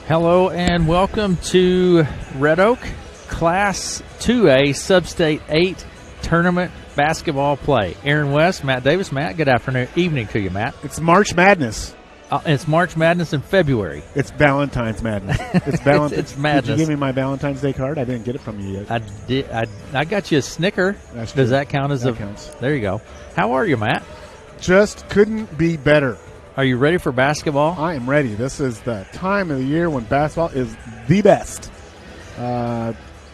Hello and welcome to Red Oak Class 2A Sub-State 8 Tournament Basketball Play. Aaron West, Matt Davis. Matt, good afternoon, evening to you, Matt. It's March Madness. It's March Madness in February. It's Valentine's Madness. It's Valentine's. It's madness. Did you give me my Valentine's Day card? I didn't get it from you yet. I did. I got you a Snicker. That's Does true. that count as that counts. There you go. How are you, Matt? Just couldn't be better. Are you ready for basketball? I am ready. This is the time of the year when basketball is the best.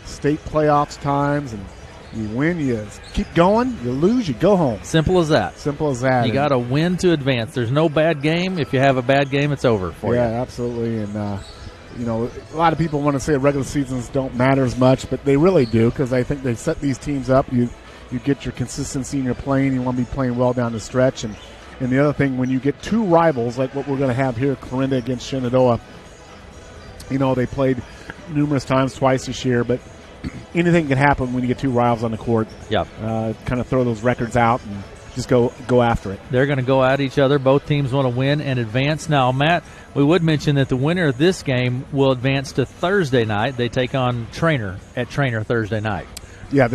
State playoffs times, and you win, you keep going. You lose, you go home. Simple as that. Simple as that. You got to win to advance. There's no bad game. If you have a bad game, it's over for you. Yeah, absolutely. And, a lot of people want to say regular seasons don't matter as much, but they really do because I think they set these teams up. You get your consistency in your playing. You want to be playing well down the stretch. And the other thing, when you get two rivals like what we're going to have here, Clarinda against Shenandoah, they played numerous times, twice this year, but anything can happen when you get two rivals on the court. Yep. Kind of throw those records out and just go after it. They're going to go at each other. Both teams want to win and advance. Now, Matt, we would mention that the winner of this game will advance to Thursday night. They take on Trainer at Trainer Thursday night. Yeah,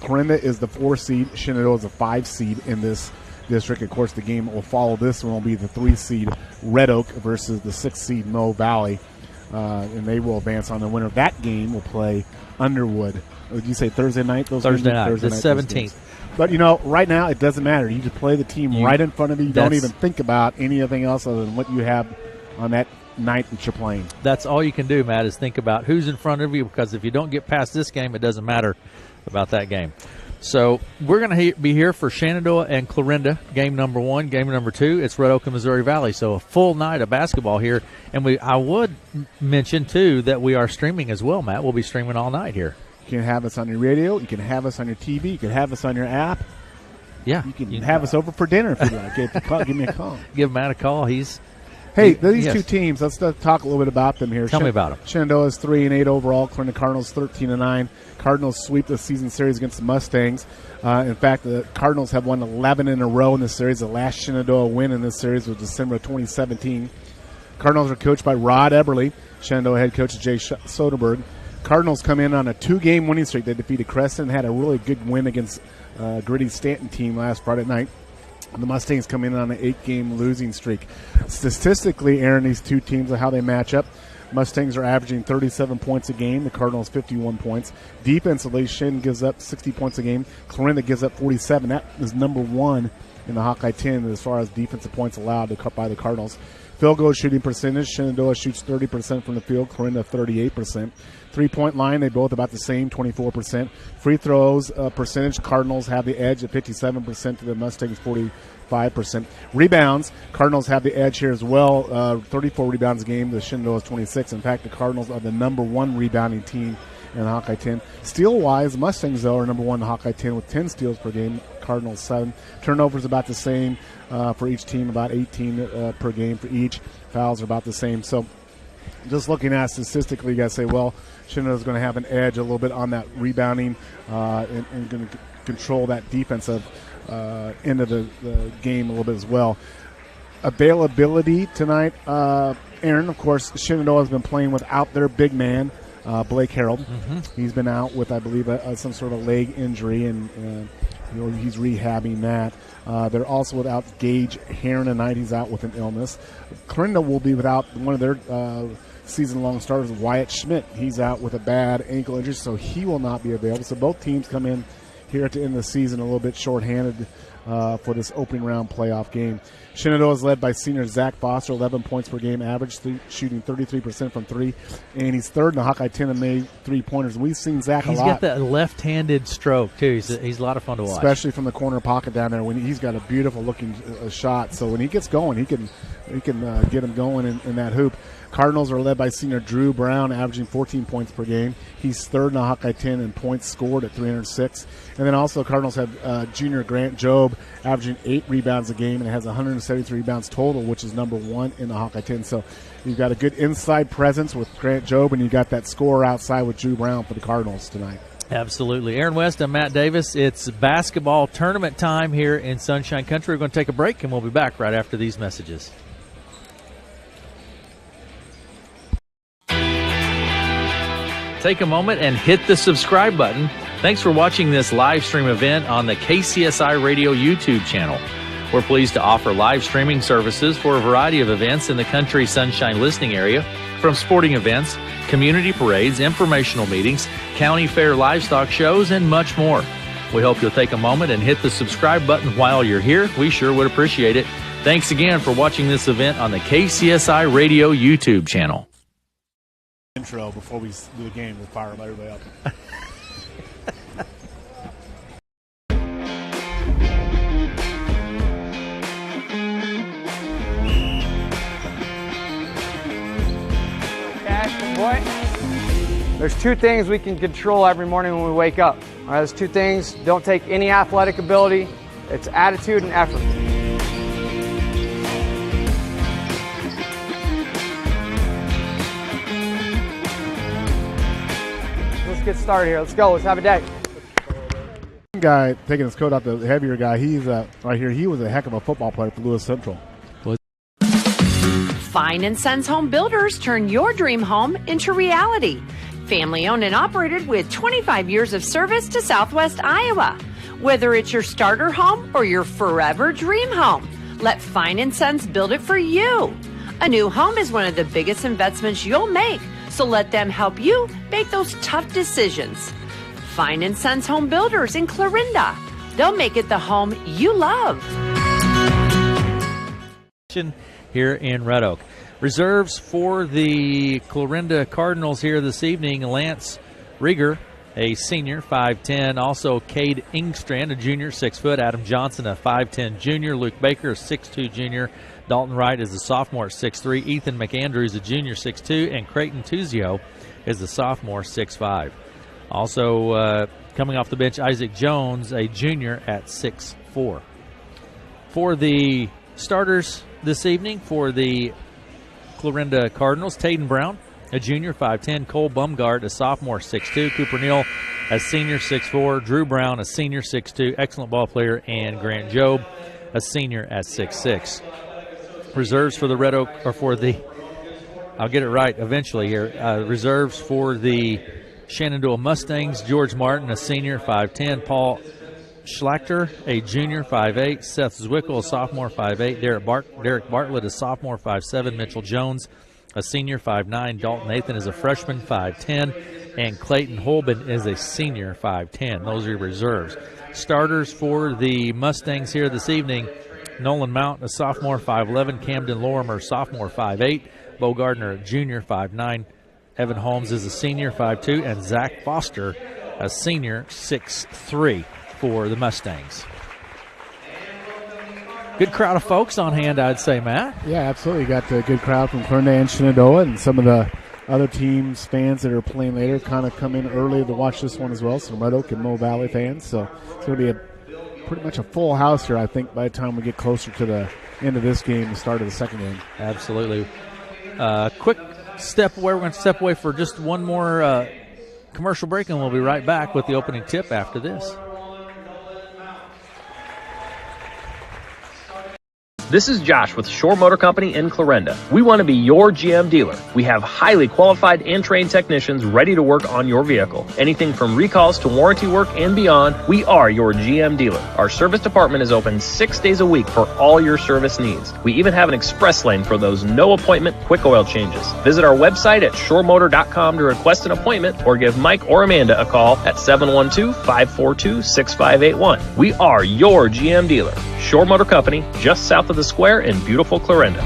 Clarinda is the 4 seed. Shenandoah is a 5 seed in this district. Of course, the game that will follow this one will be the 3 seed Red Oak versus the 6 seed Mo Valley. And they will advance on. The winner of that game will play Underwood. Did you say Thursday night? Thursday night, the 17th. But, right now it doesn't matter. You just play the team right in front of you. You don't even think about anything else other than what you have on that night that you're playing. That's all you can do, Matt, is think about who's in front of you, because if you don't get past this game, it doesn't matter about that game. So we're going to be here for Shenandoah and Clarinda, game number 1. Game number 2, it's Red Oak and Missouri Valley. So a full night of basketball here. And I would mention, too, that we are streaming as well, Matt. We'll be streaming all night here. You can have us on your radio. You can have us on your TV. You can have us on your app. Yeah. You can have us over for dinner if you like. Give me a call. Give Matt a call. These two teams, let's talk a little bit about them here. Tell me about them. Shenandoah is 3-8 overall. Clarinda Cardinals 13-9. Cardinals sweep the season series against the Mustangs. In fact, the Cardinals have won 11 in a row in this series. The last Shenandoah win in this series was December of 2017. Cardinals are coached by Rod Eberle. Shenandoah head coach Jay Soderberg. Cardinals come in on a 2-game winning streak. They defeated Creston, had a really good win against Gritty Stanton team last Friday night. The Mustangs come in on an 8-game losing streak. Statistically, Aaron, these two teams are how they match up. Mustangs are averaging 37 points a game. The Cardinals 51 points. Defensively, Shen gives up 60 points a game. Clarinda gives up 47. That is number 1 in the Hawkeye 10 as far as defensive points allowed by the Cardinals. Field goal shooting percentage, Shenandoah shoots 30% from the field, Clarinda 38%. 3-point line, they both about the same, 24%. Free throws percentage, Cardinals have the edge at 57% to the Mustangs 45%. Rebounds, Cardinals have the edge here as well, 34 rebounds a game, the Shenandoah is 26. In fact, the Cardinals are the number 1 rebounding team in the Hawkeye 10. Steal-wise, Mustangs, though, are number 1 in the Hawkeye 10 with 10 steals per game, Cardinals 7. Turnovers about the same for each team, about 18 per game for each. Fouls are about the same. So just looking at statistically, you got to say, well, Shenandoah's going to have an edge a little bit on that rebounding and going to control that defensive end of the game a little bit as well. Availability tonight, Aaron, of course, Shenandoah has been playing without their big man, Blake Harold. Mm-hmm. He's been out with, I believe, some sort of leg injury, and he's rehabbing that. They're also without Gage Heron tonight. He's out with an illness. Clarinda will be without one of their season-long starters, Wyatt Schmidt. He's out with a bad ankle injury, so he will not be available. So both teams come in here at the end of the season a little bit shorthanded for this opening round playoff game. Shenandoah is led by senior Zach Foster, 11 points per game average, shooting 33% from 3. And he's third in the Hawkeye 10 and made 3-pointers. We've seen Zach a lot. He's got that left-handed stroke, too. He's a lot of fun to watch. Especially from the corner pocket down there. When he's got a beautiful-looking shot. So when he gets going, he can get him going in that hoop. Cardinals are led by senior Drew Brown, averaging 14 points per game. He's third in the Hawkeye 10 in points scored at 306. And then also Cardinals have junior Grant Jobe, averaging 8 rebounds a game, and has 173 rebounds total, which is number 1 in the Hawkeye 10. So you've got a good inside presence with Grant Jobe, and you've got that scorer outside with Drew Brown for the Cardinals tonight. Absolutely. Aaron West and Matt Davis. It's basketball tournament time here in Sunshine Country. We're going to take a break, and we'll be back right after these messages. take a moment and hit the subscribe button. Thanks for watching this live stream event on the KCSI Radio YouTube channel. We're pleased to offer live streaming services for a variety of events in the Country Sunshine listening area, from sporting events, community parades, informational meetings, county fair livestock shows, and much more. We hope you'll take a moment and hit the subscribe button while you're here. We sure would appreciate it. Thanks again for watching this event on the KCSI Radio YouTube channel. Intro before we do the game to fire everybody up. There's two things we can control every morning when we wake up. All right, those two things don't take any athletic ability. It's attitude and effort. Let's get started here. Let's go. Let's have a day. Guy taking his coat off, the heavier guy, he's right here. He was a heck of a football player for Lewis Central. Fine and Sons Home Builders turn your dream home into reality. Family owned and operated with 25 years of service to Southwest Iowa. Whether it's your starter home or your forever dream home, let Fine and Sons build it for you. A new home is one of the biggest investments you'll make, so let them help you make those tough decisions. Fine and Sons Home Builders in Clarinda. They'll make it the home you love. Here in Red Oak. Reserves for the Clarinda Cardinals here this evening: Lance Rieger, a senior, 5'10". Also Cade Ingstrand, a junior, 6 foot. Adam Johnson, a 5'10" junior. Luke Baker, a 6'2" junior. Dalton Wright is a sophomore at 6'3". Ethan McAndrews, a junior, 6'2". And Creighton Tuzio is a sophomore, 6'5". Also coming off the bench, Isaac Jones, a junior at 6'4". For the starters this evening for the Clarinda Cardinals, Taden Brown, a junior, 5'10". Cole Bumgart, a sophomore, 6'2". Cooper Neal, a senior, 6'4". Drew Brown, a senior, 6'2". Excellent ball player. And Grant Jobe, a senior at 6'6". Reserves for the Red Oak, or for the, I'll get it right eventually here, reserves for the Shenandoah Mustangs: George Martin, a senior, 5'10". Paul Schlachter, a junior, 5'8". Seth Zwickel, a sophomore, 5'8". Derek Bartlett, a sophomore, 5'7". Mitchell Jones, a senior, 5'9". Dalton Nathan is a freshman, 5'10". And Clayton Holben is a senior, 5'10". Those are your reserves. Starters for the Mustangs here this evening: Nolan Mount, a sophomore, 5'11". Camden Lorimer, sophomore, 5'8". Bo Gardner, a junior, 5'9". Evan Holmes is a senior, 5'2". And Zach Foster, a senior, 6'3". for the Mustangs. Good crowd of folks on hand, I'd say, Matt. Yeah, absolutely. You got a good crowd from Clarinda and Shenandoah, and some of the other teams' fans that are playing later kind of come in early to watch this one as well. Some Red Oak and Mill Valley fans. So it's going to be pretty much a full house here, I think, by the time we get closer to the end of this game, the start of the second game. Absolutely. Quick step away. We're going to step away for just one more commercial break, and we'll be right back with the opening tip after this. This is Josh with Shore Motor Company in Clarinda. We want to be your GM dealer. We have highly qualified and trained technicians ready to work on your vehicle. Anything from recalls to warranty work and beyond, we are your GM dealer. Our service department is open 6 days a week for all your service needs. We even have an express lane for those no-appointment quick oil changes. Visit our website at shoremotor.com to request an appointment or give Mike or Amanda a call at 712-542-6581. We are your GM dealer. Shore Motor Company, just south of the square in beautiful Clarinda.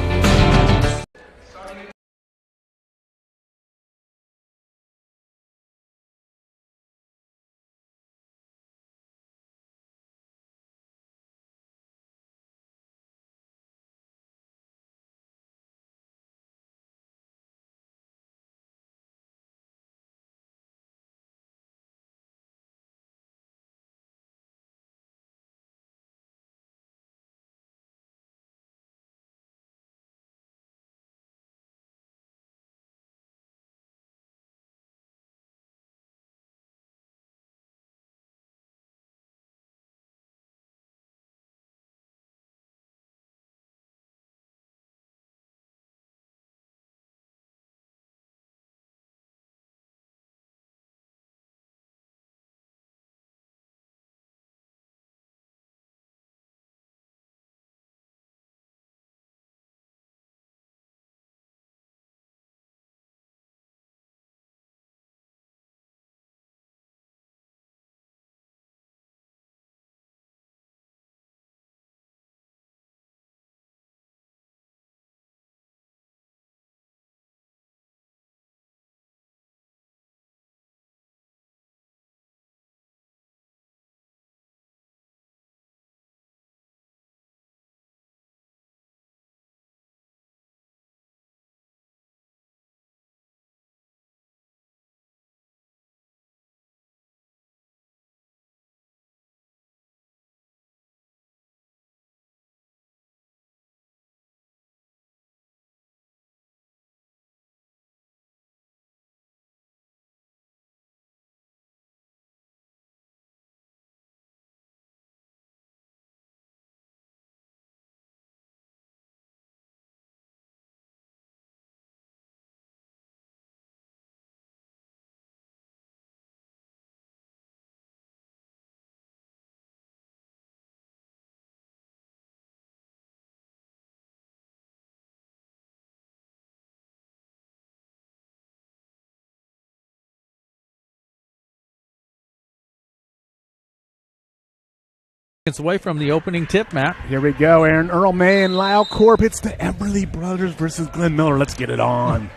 It's away from the opening tip, Matt. Here we go, Aaron. Earl May and Lyle Corp. It's the Everly Brothers versus Glenn Miller. Let's get it on.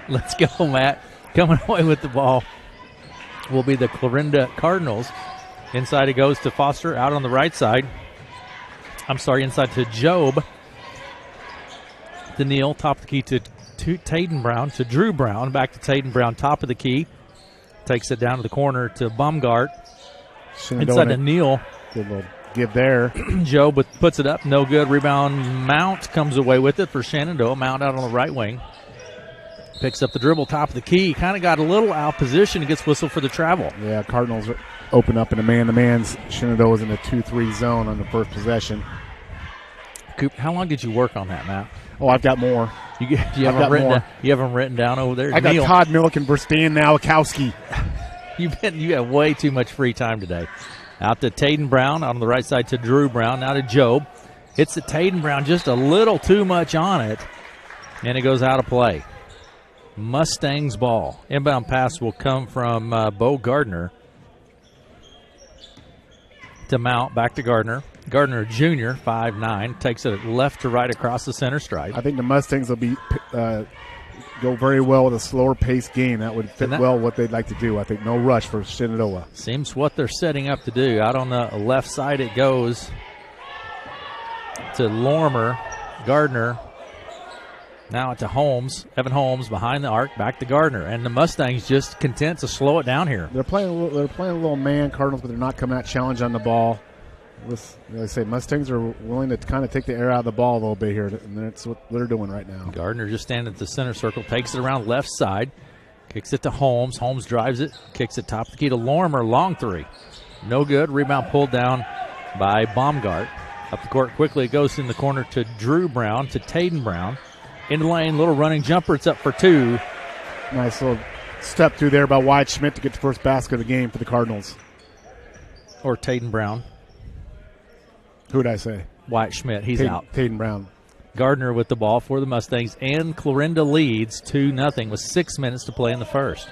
Let's go, Matt. Coming away with the ball will be the Clarinda Cardinals. Inside it goes to Foster out on the right side. Inside to Job. To Neal, top of the key to Taden Brown, to Drew Brown, back to Taden Brown, top of the key. Takes it down to the corner to Baumgart. Inside to Neal. Good little give there. Job puts it up, no good. Rebound, Mount comes away with it for Shenandoah. Mount out on the right wing. Picks up the dribble, top of the key. Kind of got a little out position. Gets whistled for the travel. Yeah, Cardinals open up in a man-to-man. Shenandoah was in a 2-3 zone on the first possession. Coop, how long did you work on that, Matt? Oh, I've got more. You have them written down over there. I got Todd Milliken versus Dan Nowakowski. You have way too much free time today. Out to Taden Brown on the right side to Drew Brown. Now to Job. Hits the Taden Brown just a little too much on it, and it goes out of play. Mustangs ball. Inbound pass will come from Bo Gardner to Mount, back to Gardner. Gardner Jr., 5'9", takes it left to right across the center stripe. I think the Mustangs will go very well with a slower paced game. That would fit well what they'd like to do. I think no rush for Shenandoah. Seems what they're setting up to do. Out on the left side it goes to Lormer. Gardner. Now to Holmes. Evan Holmes behind the arc, back to Gardner. And the Mustangs just content to slow it down here. They're playing a little man, Cardinals, but they're not coming out challenge on the ball. Like I say, Mustangs are willing to kind of take the air out of the ball a little bit here, and that's what they're doing right now. Gardner just standing at the center circle, takes it around left side, kicks it to Holmes. Holmes drives it, kicks it top of the key to Lorimer, long three. No good. Rebound pulled down by Baumgart. Up the court quickly, it goes in the corner to Drew Brown, to Taden Brown. In the lane, little running jumper, it's up for two. Nice little step through there by Wyatt Schmidt to get the first basket of the game for the Cardinals. Or Taden Brown. Who would I say? Wyatt Schmidt, he's out. Taden Brown. Gardner with the ball for the Mustangs, and Clarinda leads 2-0 with 6 minutes to play in the first.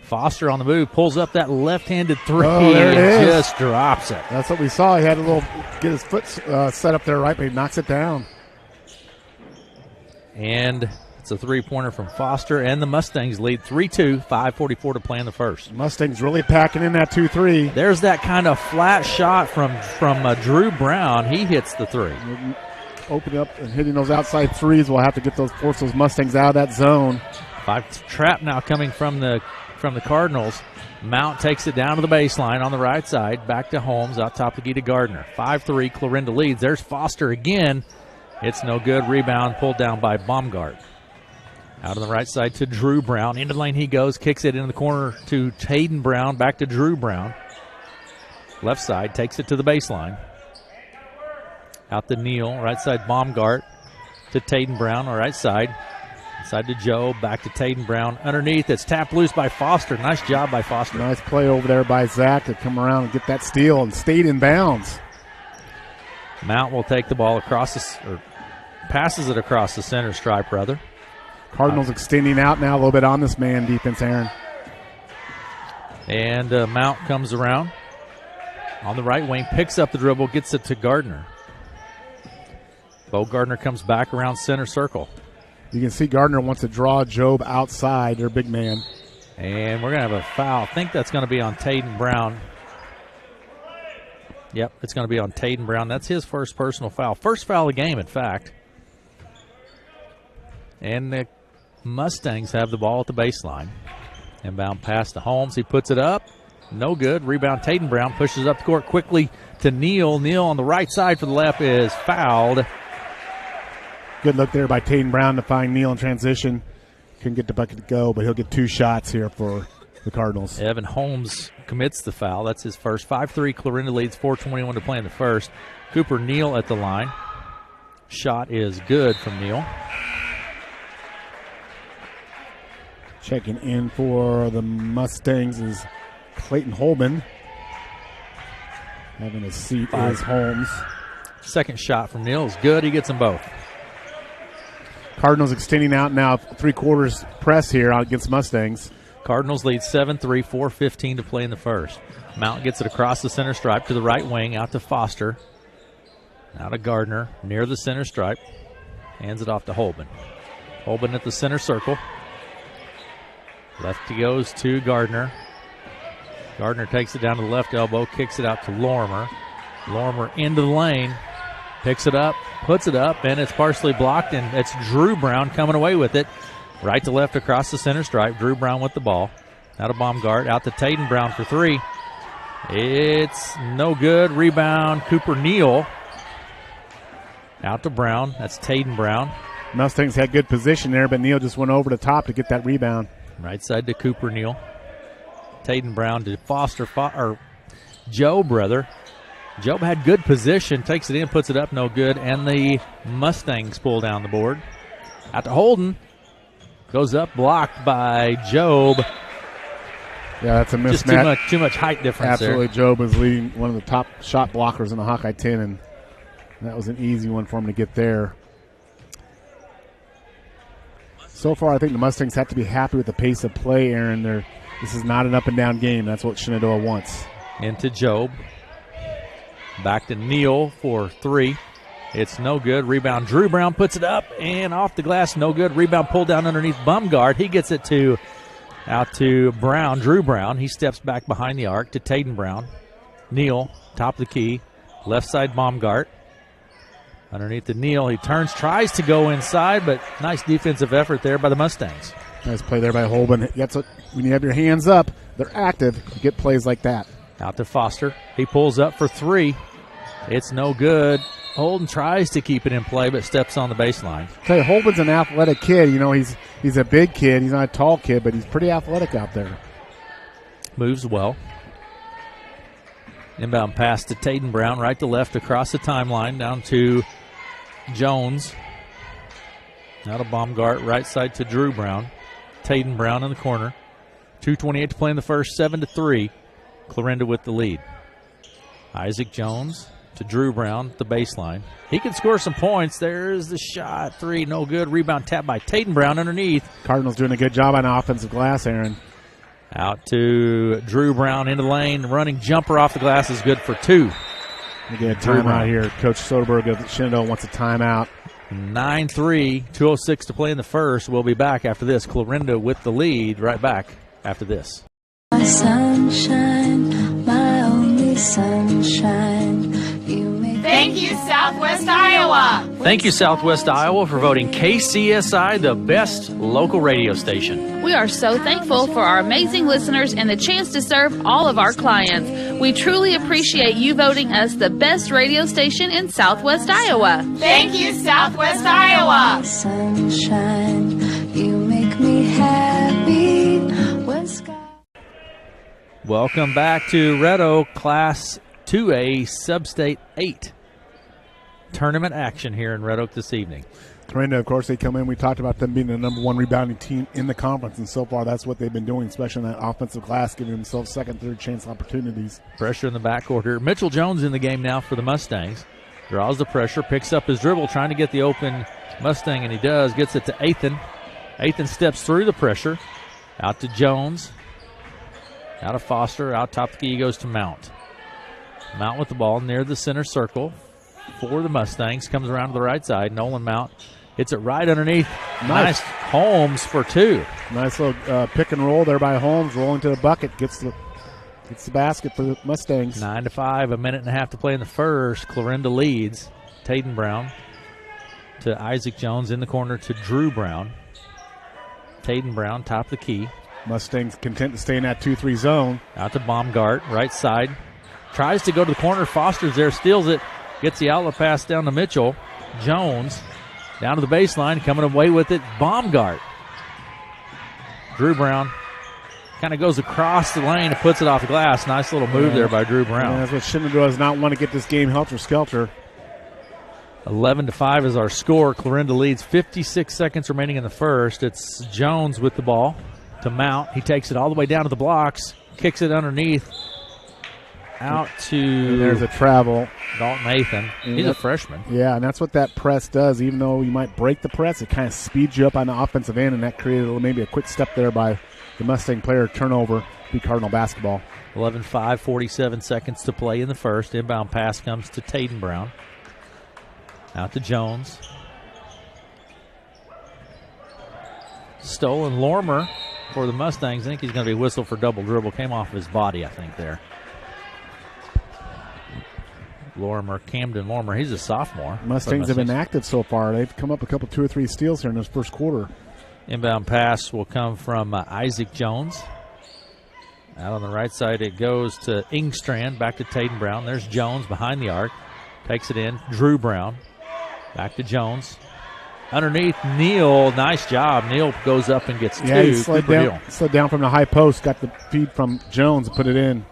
Foster on the move, pulls up that left-handed three, and just drops it. That's what we saw. He had get his foot set up there right, but he knocks it down. And it's a three-pointer from Foster, and the Mustangs lead 3-2, 5:44 to play in the first. Mustangs really packing in that 2-3. There's that kind of flat shot from Drew Brown. He hits the three. Opening up and hitting those outside threes. We'll have to force those Mustangs out of that zone. Trap now coming from the Cardinals. Mount takes it down to the baseline on the right side. Back to Holmes, out top the key to Gardner. 5-3, Clarinda leads. There's Foster again. It's no good. Rebound pulled down by Baumgart. Out on the right side to Drew Brown. Into the lane he goes. Kicks it into the corner to Taden Brown. Back to Drew Brown. Left side. Takes it to the baseline. Out to Neal. Right side Baumgart to Taden Brown. On right side. Inside to Joe. Back to Taden Brown. Underneath. It's tapped loose by Foster. Nice job by Foster. Nice play over there by Zach to come around and get that steal and stayed in bounds. Mount will take the ball passes it across the center stripe, rather. Cardinals extending out now a little bit on this man defense, Aaron. And Mount comes around on the right wing, picks up the dribble, gets it to Gardner. Bo Gardner comes back around center circle. You can see Gardner wants to draw Job outside, their big man. And we're going to have a foul. I think that's going to be on Taden Brown. Yep, it's going to be on Taden Brown. That's his first personal foul. First foul of the game, in fact. And the Mustangs have the ball at the baseline. Inbound pass to Holmes. He puts it up. No good. Rebound, Taden Brown pushes up the court quickly to Neal. Neal on the right side for the left is fouled. Good look there by Taden Brown to find Neal in transition. Couldn't get the bucket to go, but he'll get 2 shots here for the Cardinals. Evan Holmes commits the foul. That's his first. 5-3, Clarinda leads 4:21 to play in the first. Cooper Neal at the line. Shot is good from Neal. Checking in for the Mustangs is Clayton Holman. Having a seat is Holmes. Second shot from Neal is good. He gets them both. Cardinals extending out now, 3/4 press here against Mustangs. Cardinals lead 7-3, 4:15 to play in the first. Mount gets it across the center stripe to the right wing, out to Foster. Out to Gardner, near the center stripe. Hands it off to Holben. Holben at the center circle. Lefty goes to Gardner. Gardner takes it down to the left elbow, kicks it out to Lorimer. Lorimer into the lane, picks it up, puts it up, and it's partially blocked, and it's Drew Brown coming away with it. Right to left across the center stripe. Drew Brown with the ball. Out of Baumgart, out to Taden Brown for three. It's no good. Rebound, Cooper Neal. Out to Brown. That's Taden Brown. Mustangs had good position there, but Neal just went over the top to get that rebound. Right side to Cooper Neal. Taden Brown to Foster, or Job, rather. Job had good position, takes it in, puts it up, no good, and the Mustangs pull down the board. Out to Holden. Goes up, blocked by Job. Yeah, that's a mismatch. Just too much height difference. Absolutely, there. Job is leading one of the top shot blockers in the Hawkeye 10, and that was an easy one for him to get there. So far, I think the Mustangs have to be happy with the pace of play, Aaron. This is not an up-and-down game. That's what Shenandoah wants. Into Job. Back to Neal for three. It's no good. Rebound. Drew Brown puts it up and off the glass. No good. Rebound pulled down underneath Baumgart. He gets it out to Brown. Drew Brown. He steps back behind the arc to Taden Brown. Neal, top of the key. Left side Baumgart. Underneath the Neal. He turns, tries to go inside, but nice defensive effort there by the Mustangs. Nice play there by Holben. That's what, when you have your hands up, they're active. You get plays like that. Out to Foster. He pulls up for three. It's no good. Holden tries to keep it in play, but steps on the baseline. Tell you, Holben's an athletic kid. You know, he's a big kid. He's not a tall kid, but he's pretty athletic out there. Moves well. Inbound pass to Taden Brown, right to left across the timeline, down to Jones. Out of Baumgart, right side to Drew Brown. Taden Brown in the corner. 2:28 to play in the first, 7-3. Clarinda with the lead. Isaac Jones to Drew Brown at the baseline. He can score some points. There's the shot. Three, no good. Rebound tapped by Taden Brown underneath. Cardinals doing a good job on offensive glass, Aaron. Out to Drew Brown into the lane. Running jumper off the glass is good for two. We get a timeout here. Coach Soderberg of Shenandoah wants a timeout. 9-3, 2:06 to play in the first. We'll be back after this. Clarinda with the lead right back after this. My sunshine, my only sunshine. Thank you, Southwest Iowa. Thank you, Southwest Iowa, for voting KCSI the best local radio station. We are so thankful for our amazing listeners and the chance to serve all of our clients. We truly appreciate you voting us the best radio station in Southwest Iowa. Thank you, Southwest Iowa. Sunshine, you make me happy when sky. Welcome back to Red Oak Class 2A Sub-State 8 tournament action here in Red Oak this evening. Clarinda, of course, they come in. We talked about them being the number one rebounding team in the conference, and so far that's what they've been doing, especially in that offensive glass, giving themselves second, third chance opportunities. Pressure in the backcourt here. Mitchell Jones in the game now for the Mustangs. Draws the pressure, picks up his dribble, trying to get the open Mustang, and he does. Gets it to Athan. Athan steps through the pressure. Out to Jones. Out of Foster. Out top of the key goes to Mount. Mount with the ball near the center circle for the Mustangs. Comes around to the right side. Nolan Mount hits it right underneath. Nice Holmes for two. Nice little pick and roll there by Holmes. Rolling to the bucket. Gets the basket for the Mustangs. 9-5. A minute and a half to play in the first. Clarinda leads. Taden Brown to Isaac Jones in the corner to Drew Brown. Taden Brown, top of the key. Mustangs content to stay in that 2-3 zone. Out to Baumgart, right side. Tries to go to the corner. Foster's there, steals it. Gets the outlet pass down to Mitchell. Jones down to the baseline, coming away with it. Baumgart. Drew Brown kind of goes across the lane and puts it off the glass. Nice little move there by Drew Brown. Yeah, that's what Shenandoah does not want to get this game helter-skelter. 11-5 is our score. Clarinda leads. 56 seconds remaining in the first. It's Jones with the ball to Mount. He takes it all the way down to the blocks, kicks it underneath. Out to... And there's a travel. Dalton Athan. He's a freshman. Yeah, and that's what that press does. Even though you might break the press, it kind of speeds you up on the offensive end, and that created maybe a quick step there by the Mustang player turnover, be Cardinal basketball. 11-5, 47 seconds to play in the first. Inbound pass comes to Taden Brown. Out to Jones. Stolen Lormer for the Mustangs. I think he's going to be whistled for double dribble. Came off of his body, I think, there. Camden Lormer, he's a sophomore. Mustangs have been active so far. They've come up a couple, 2 or 3 steals here in this first quarter. Inbound pass will come from Isaac Jones. Out on the right side, it goes to Ingstrand, back to Taden Brown. There's Jones behind the arc. Takes it in. Drew Brown. Back to Jones. Underneath, Neal. Nice job. Neal goes up and gets 2. Yeah, he slid down from the high post, got the feed from Jones and put it in.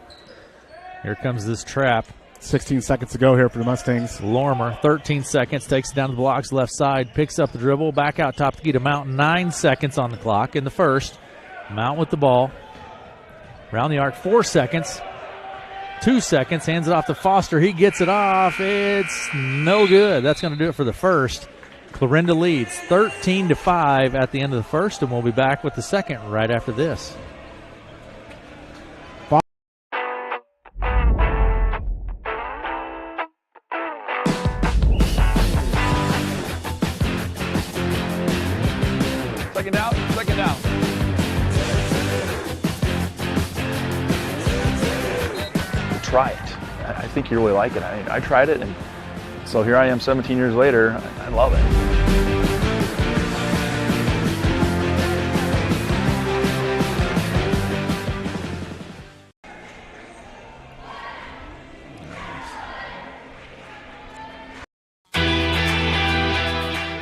Here comes this trap. 16 seconds to go here for the Mustangs. Lormer, 13 seconds, takes it down to the blocks, left side, picks up the dribble, back out top to get a Mount. 9 seconds on the clock in the first. Mount with the ball. Around the arc, 4 seconds. 2 seconds, hands it off to Foster. He gets it off. It's no good. That's going to do it for the first. Clarinda leads 13-5 at the end of the first, and we'll be back with the second right after this. Second down. Try it. I think you really like it. I tried it, and so here I am 17 years later. I love it.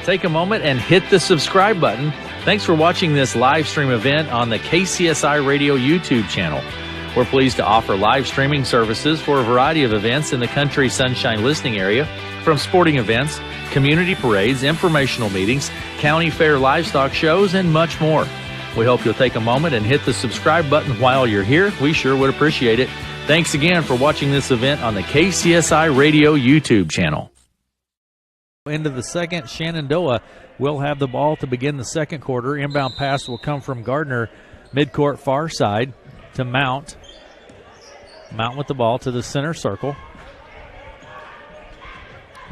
Take a moment and hit the subscribe button. Thanks for watching this live stream event on the KCSI Radio YouTube channel. We're pleased to offer live streaming services for a variety of events in the Country Sunshine listening area, from sporting events, community parades, informational meetings, county fair livestock shows, and much more. We hope you'll take a moment and hit the subscribe button while you're here. We sure would appreciate it. Thanks again for watching this event on the KCSI Radio YouTube channel. Into the second, Shenandoah will have the ball to begin the second quarter. Inbound pass will come from Gardner, midcourt far side to Mount. Mount with the ball to the center circle.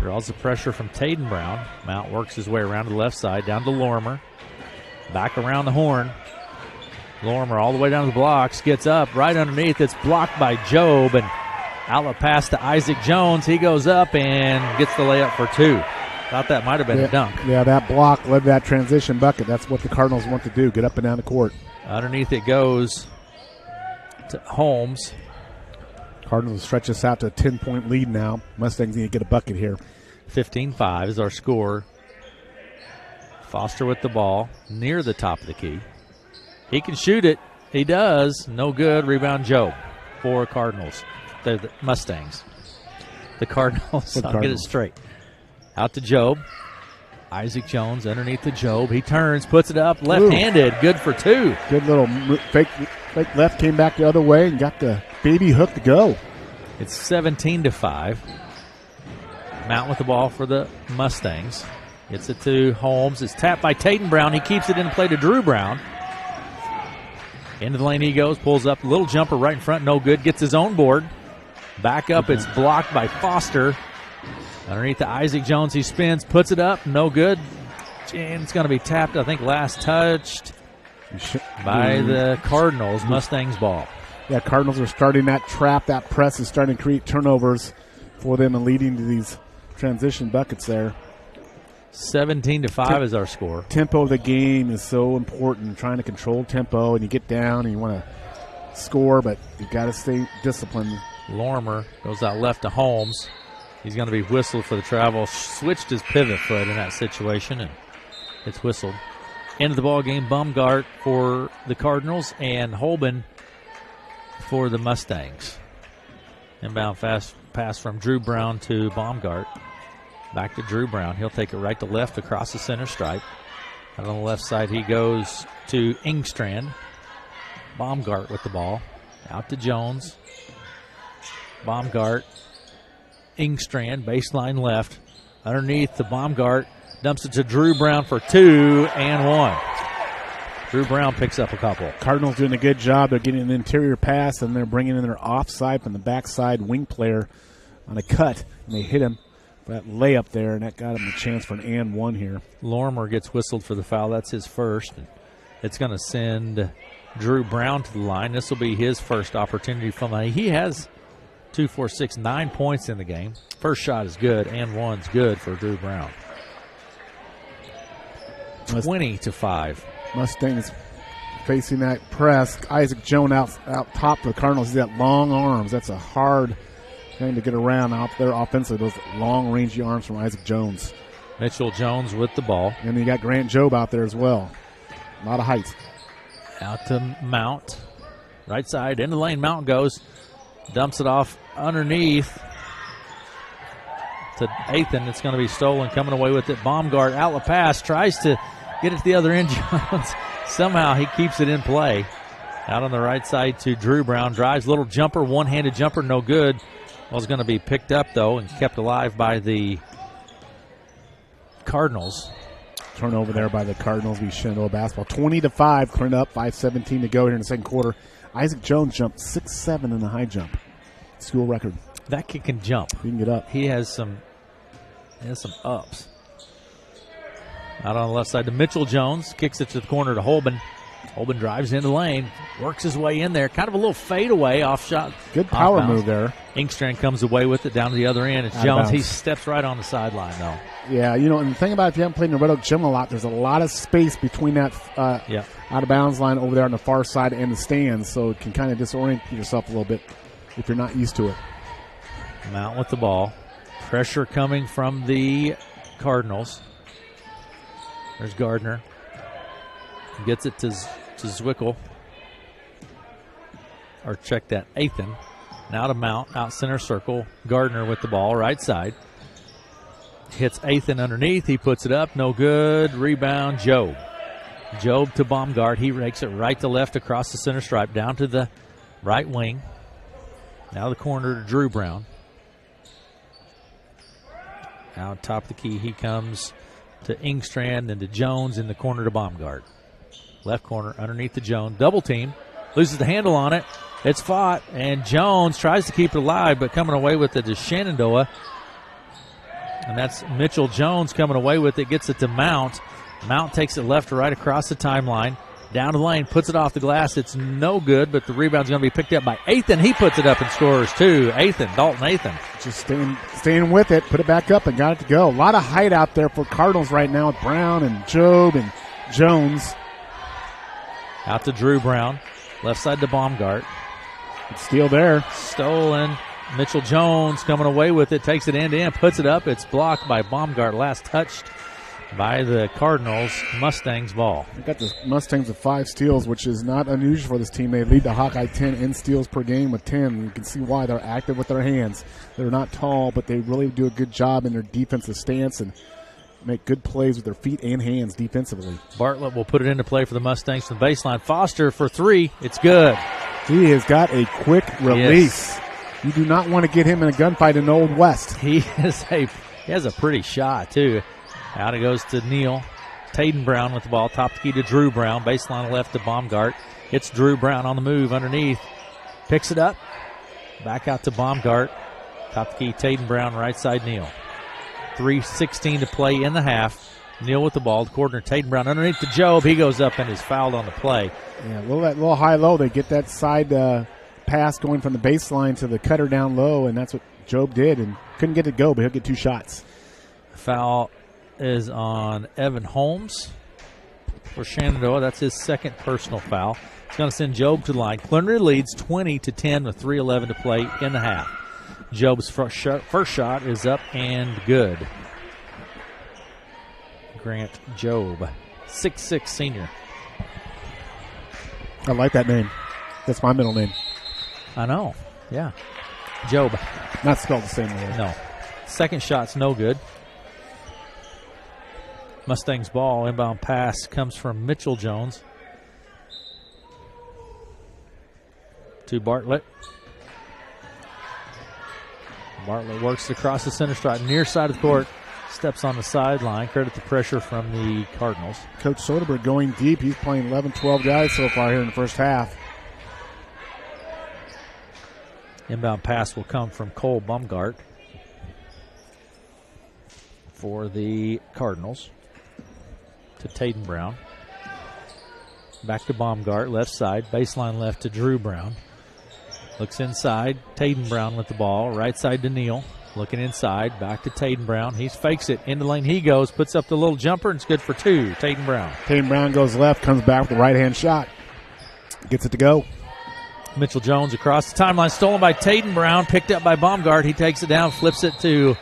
Draws the pressure from Taden Brown. Mount works his way around to the left side, down to Lorimer. Back around the horn. Lorimer all the way down to the blocks, gets up right underneath. It's blocked by Job, and outlet pass to Isaac Jones. He goes up and gets the layup for 2. Thought that might have been a dunk. Yeah, that block led that transition bucket. That's what the Cardinals want to do, get up and down the court. Underneath it goes to Holmes. Cardinals stretch this out to a 10-point lead now. Mustangs need to get a bucket here. 15-5 is our score. Foster with the ball near the top of the key. He can shoot it. He does. No good. Rebound Job for Cardinals. The Mustangs. The Cardinals. I'll get it straight. Out to Job. Isaac Jones underneath the Job. He turns, puts it up, left-handed. Good for 2. Good little fake left, came back the other way and got the baby hook to go. It's 17-5. Mount with the ball for the Mustangs. Gets it to Holmes. It's tapped by Taden Brown. He keeps it in play to Drew Brown. Into the lane he goes, pulls up, a little jumper right in front, no good. Gets his own board. Back up, it's blocked by Foster. Underneath to Isaac Jones, he spins, puts it up, no good. And it's going to be tapped, I think, last touched by the Cardinals. Mustangs ball. Yeah, Cardinals are starting that trap. That press is starting to create turnovers for them and leading to these transition buckets there. 17-5 is our score. Tempo of the game is so important, trying to control tempo, and you get down and you want to score, but you got to stay disciplined. Lorimer goes out left to Holmes. He's going to be whistled for the travel. Switched his pivot foot in that situation, and it's whistled. End of the ball game, Baumgart for the Cardinals and Holben for the Mustangs. Inbound fast pass from Drew Brown to Baumgart. Back to Drew Brown. He'll take it right to left across the center stripe. Out on the left side, he goes to Ingstrand. Baumgart with the ball. Out to Jones. Baumgart. Ingstrand, baseline left. Underneath the Baumgart. Dumps it to Drew Brown for 2 and 1. Drew Brown picks up a couple. Cardinals doing a good job. They're getting an interior pass, and they're bringing in their offside from the backside wing player on a cut, and they hit him for that layup there, and that got him a chance for an and one here. Lorimer gets whistled for the foul. That's his first. It's going to send Drew Brown to the line. This will be his first opportunity from the. He has 2, 4, 6, 9 points in the game. First shot is good, and one's good for Drew Brown. 20-5. Mustangs facing that press. Isaac Jones out top for the Cardinals. He's got long arms. That's a hard thing to get around out there offensively. Those long, rangy arms from Isaac Jones. Mitchell Jones with the ball. And you got Grant Jobe out there as well. A lot of height. Out to Mount. Right side, into the lane. Mount goes. Dumps it off underneath to Athan. It's going to be stolen. Coming away with it. Baumgart outlet pass. Tries to get it to the other end. Jones. Somehow he keeps it in play. Out on the right side to Drew Brown. Drives. Little jumper. One-handed jumper. No good. Was going to be picked up, though, and kept alive by the Cardinals. Turnover there by the Cardinals. We Shenandoah basketball. 20-5. Clarinda up. 5:17 to go here in the second quarter. Isaac Jones jumped 6'7" in the high jump. School record. That kid can jump. He can get up. He has some ups. Out on the left side to Mitchell Jones. Kicks it to the corner to Holben. Holben drives into the lane. Works his way in there. Kind of a little fadeaway off shot. Good power move there. Inkstrand comes away with it down to the other end. It's Jones. He steps right on the sideline, though. Yeah, and the thing about if you haven't played in the Red Oak Gym a lot, there's a lot of space between that out-of-bounds line over there on the far side and the stands, so it can kind of disorient yourself a little bit if you're not used to it. Mount with the ball. Pressure coming from the Cardinals. There's Gardner. Gets it to Zwickle. Or check that, Athan. Now to Mount, out center circle. Gardner with the ball, right side. Hits Athan underneath. He puts it up. No good. Rebound, Jobe. Jobe to Baumgart. He rakes it right to left across the center stripe. Down to the right wing. Now the corner to Drew Brown. Now top of the key. He comes to Inkstrand and to Jones in the corner to Baumgart. Left corner underneath the Jones. Double team. Loses the handle on it. It's fought. And Jones tries to keep it alive, but coming away with it is Shenandoah. And that's Mitchell Jones coming away with it. Gets it to Mount. Mount takes it left to right across the timeline. Down the lane. Puts it off the glass. It's no good, but the rebound's going to be picked up by Athan. He puts it up and scores too. Dalton Athan. Just staying with it. Put it back up and got it to go. A lot of height out there for Cardinals right now with Brown and Jobe and Jones. Out to Drew Brown. Left side to Baumgart. Steal there. Stolen. Mitchell Jones coming away with it. Takes it end to end. Puts it up. It's blocked by Baumgart. Last touched by the Cardinals. Mustangs ball. They got the Mustangs with 5 steals, which is not unusual for this team. They lead the Hawkeye 10 in steals per game with 10. You can see why. They're active with their hands. They're not tall, but they really do a good job in their defensive stance and make good plays with their feet and hands defensively. Bartlett will put it into play for the Mustangs from the baseline. Foster for 3. It's good. He has got a quick release. Yes. You do not want to get him in a gunfight in the Old West. He has a pretty shot, too. Out it goes to Neal. Taden Brown with the ball. Top key to Drew Brown. Baseline left to Baumgart. Hits Drew Brown on the move underneath. Picks it up. Back out to Baumgart. Top key Taden Brown. Right side Neal. 3:16 to play in the half. Neal with the ball. Corner Taden Brown underneath to Jobe. He goes up and is fouled on the play. Yeah, little high-low. They get that side pass going from the baseline to the cutter down low, and that's what Jobe did. And couldn't get it to go, but he'll get 2 shots. Foul is on Evan Holmes for Shenandoah. That's his second personal foul. It's going to send Jobe to the line. Clarinda leads 20-10 with 3:11 to play in the half. Jobe's first shot is up and good. Grant Jobe, 6'6" senior. I like that name. That's my middle name. I know. Yeah. Jobe. Not spelled the same way. No. Second shot's no good. Mustangs ball. Inbound pass comes from Mitchell Jones to Bartlett. Bartlett works across the center stripe, near side of the court. steps on the sideline. Credit the pressure from the Cardinals. Coach Soderberg going deep. He's playing 11, 12 guys so far here in the first half. Inbound pass will come from Cole Baumgart for the Cardinals to Tatum Brown. Back to Baumgart, left side, baseline left to Drew Brown. Looks inside, Tatum Brown with the ball, right side to Neal. Looking inside, back to Tatum Brown. He fakes it, into the lane he goes, puts up the little jumper, and it's good for two. Tatum Brown. Tatum Brown goes left, comes back with the right-hand shot. Gets it to go. Mitchell Jones across the timeline, stolen by Tatum Brown, picked up by Baumgart. He takes it down, flips it to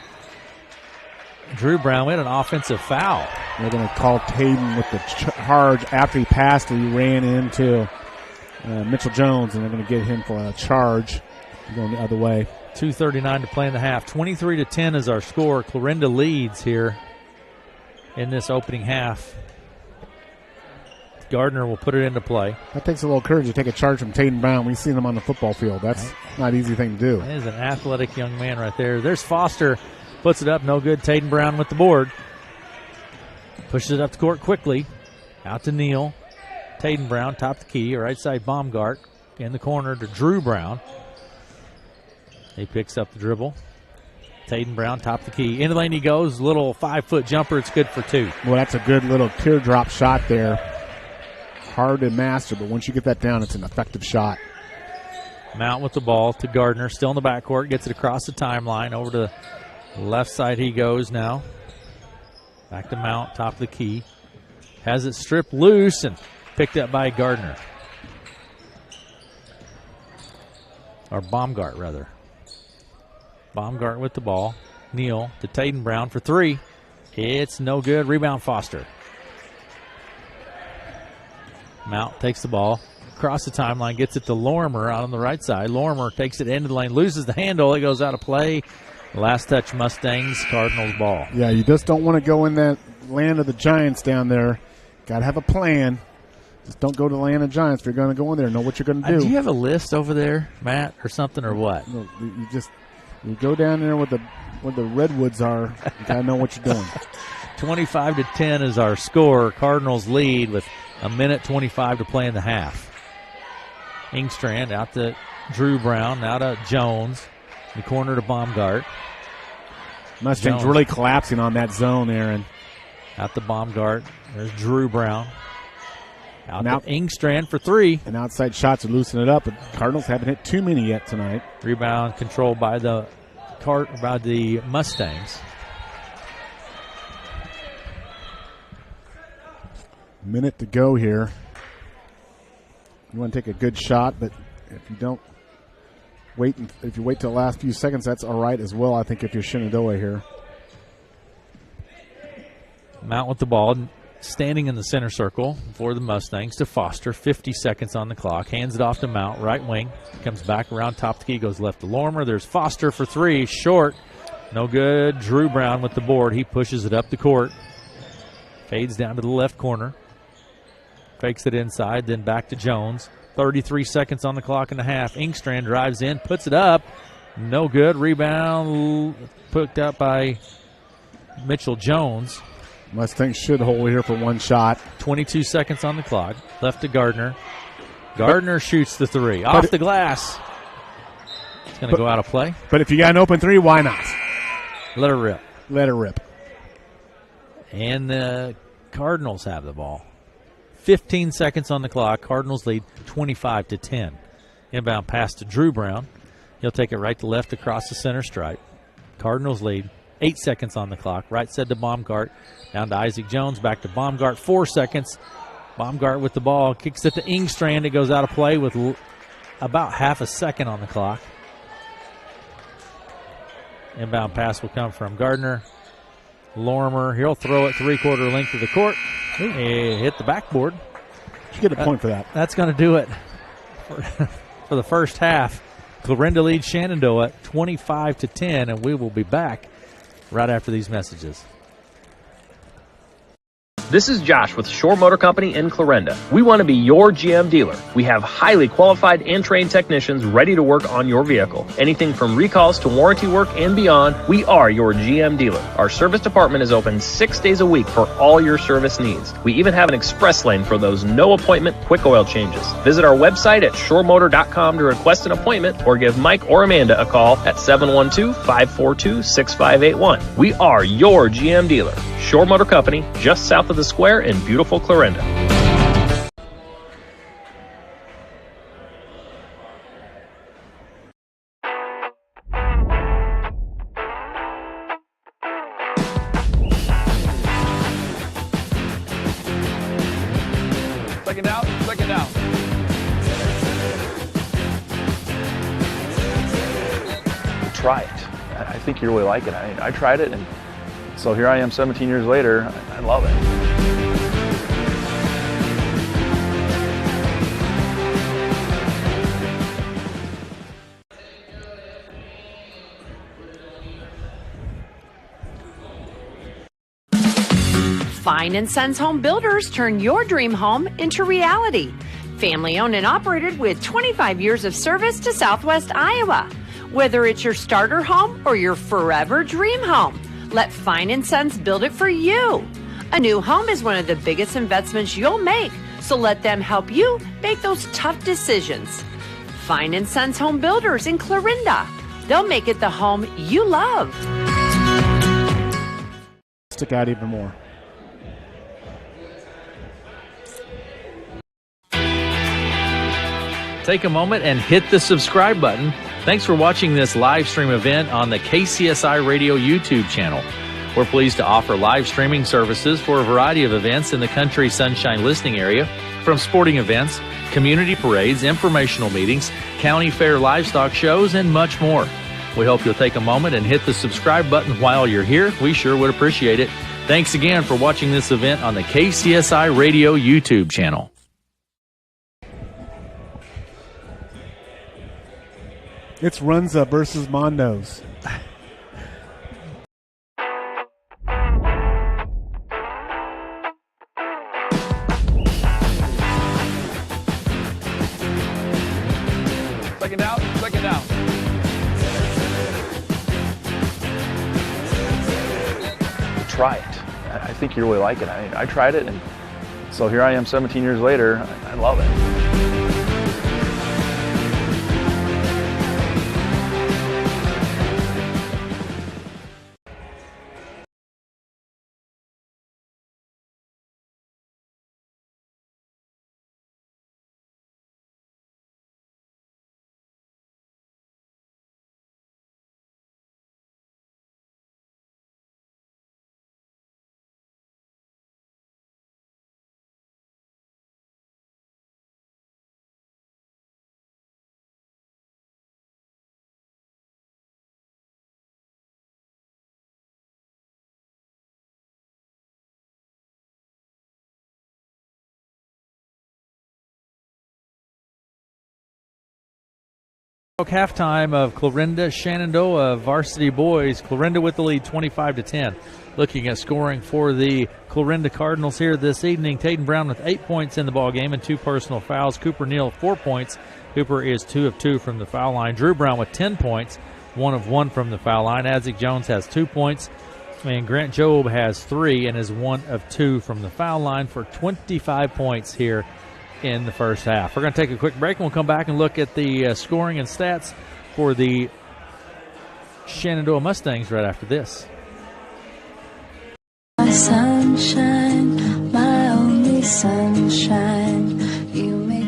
Drew Brown. We had an offensive foul. They're going to call Tatum with the charge after he passed. He ran into Mitchell Jones, and they're going to get him for a charge going the other way. 2:39 to play in the half. 23-10 is our score. Clarinda leads here in this opening half. Gardner will put it into play. That takes a little courage to take a charge from Tatum Brown. We've seen him on the football field. That's not an easy thing to do. That is an athletic young man right there. There's Foster. Puts it up. No good. Tatum Brown with the board. Pushes it up the court quickly. Out to Neal. Tatum Brown, top the key. Right side Baumgart. In the corner to Drew Brown. He picks up the dribble. Tatum Brown, top the key. In the lane he goes. Little 5-foot jumper. It's good for two. Well, that's a good little teardrop shot there. Hard to master, but once you get that down, it's an effective shot. Mount with the ball to Gardner. Still in the backcourt. Gets it across the timeline. Over to the left side he goes now. Back to Mount, top of the key. Has it stripped loose and picked up by Gardner. Or Baumgart, rather. Baumgart with the ball. Neal to Tatum Brown for three. It's no good. Rebound Foster. Mount takes the ball. Across the timeline. Gets it to Lorimer out on the right side. Lorimer takes it into the lane. Loses the handle. It goes out of play. Last touch Mustangs. Cardinals ball. Yeah, you just don't want to go in that land of the Giants down there. Got to have a plan. Just don't go to the land of Giants if you're going to go in there. Know what you're going to do. Do you have a list over there, Matt, or something, or what? No, you go down there where the redwoods are. You got to know what you're doing. 25-10 is our score. Cardinals lead with 1:25 to play in the half. Ingstrand out to Drew Brown, now to Jones. In the corner to Baumgart. Mustangs really collapsing on that zone, Aaron. Out to Baumgart. There's Drew Brown. Out to Ingstrand for three. And outside shots are loosening it up, but Cardinals haven't hit too many yet tonight. Rebound controlled by the Mustangs. Minute to go here. You want to take a good shot, but if you don't if you wait till the last few seconds, that's all right as well, I think, if you're Shenandoah here. Mount with the ball, standing in the center circle for the Mustangs to Foster. 50 seconds on the clock. Hands it off to Mount, right wing. Comes back around top of the key, goes left to Lorimer. There's Foster for three, short. No good. Drew Brown with the board. He pushes it up the court. Fades down to the left corner. Fakes it inside, then back to Jones. 33 seconds on the clock and a half. Ingstrand drives in, puts it up. No good. Rebound picked up by Mitchell Jones. Mustangs should hold here for one shot. 22 seconds on the clock. Left to Gardner. Gardner shoots the three. Off the glass. It's going to go out of play. But if you got an open three, why not? Let her rip. Let her rip. And the Cardinals have the ball. 15 seconds on the clock. Cardinals lead 25-10. Inbound pass to Drew Brown. He'll take it right to left across the center stripe. Cardinals lead. 8 seconds on the clock. Right side to Baumgart. Down to Isaac Jones. Back to Baumgart. 4 seconds. Baumgart with the ball. Kicks it to Ingstrand. It goes out of play with about half a second on the clock. Inbound pass will come from Gardner. Lorimer. He'll throw it 3/4 length of the court. He hit the backboard. You get a point for that. That's going to do it for the first half. Clarinda leads Shenandoah 25-10, and we will be back right after these messages. This is Josh with Shore Motor Company in Clarinda. We want to be your GM dealer. We have highly qualified and trained technicians ready to work on your vehicle. Anything from recalls to warranty work and beyond, we are your GM dealer. Our service department is open 6 days a week for all your service needs. We even have an express lane for those no appointment quick oil changes. Visit our website at shoremotor.com to request an appointment or give Mike or Amanda a call at 712-542-6581. We are your GM dealer. Shore Motor Company, just south of the square in beautiful Clarinda. Second out, second out. Try it. I think you really like it. I tried it, and so here I am 17 years later. I love it. Fine & Sons Home Builders turn your dream home into reality. Family owned and operated with 25 years of service to Southwest Iowa. Whether it's your starter home or your forever dream home, let Fine & Sons build it for you. A new home is one of the biggest investments you'll make, so let them help you make those tough decisions. Fine & Sons Home Builders in Clarinda. They'll make it the home you love. Stick out even more. Take a moment and hit the subscribe button. Thanks for watching this live stream event on the KCSI Radio YouTube channel. We're pleased to offer live streaming services for a variety of events in the Country Sunshine listening area, from sporting events, community parades, informational meetings, county fair livestock shows, and much more. We hope you'll take a moment and hit the subscribe button while you're here. We sure would appreciate it. Thanks again for watching this event on the KCSI Radio YouTube channel. It's Runza versus Mondo's. Second out, second out. Try it. I think you really like it. I tried it, and so here I am 17 years later. I love it. Halftime of Clarinda Shenandoah varsity boys. Clarinda with the lead 25-10. Looking at scoring for the Clarinda Cardinals here this evening. Taden Brown with 8 points in the ball game and 2 personal fouls. Cooper Neal 4 points. Cooper is 2 of 2 from the foul line. Drew Brown with 10 points, 1 of 1 from the foul line. Isaac Jones has 2 points, and Grant Job has 3 and is 1 of 2 from the foul line for 25 points here in the first half. We're going to take a quick break, and we'll come back and look at the scoring and stats for the Shenandoah Mustangs right after this. My sunshine, my only sunshine.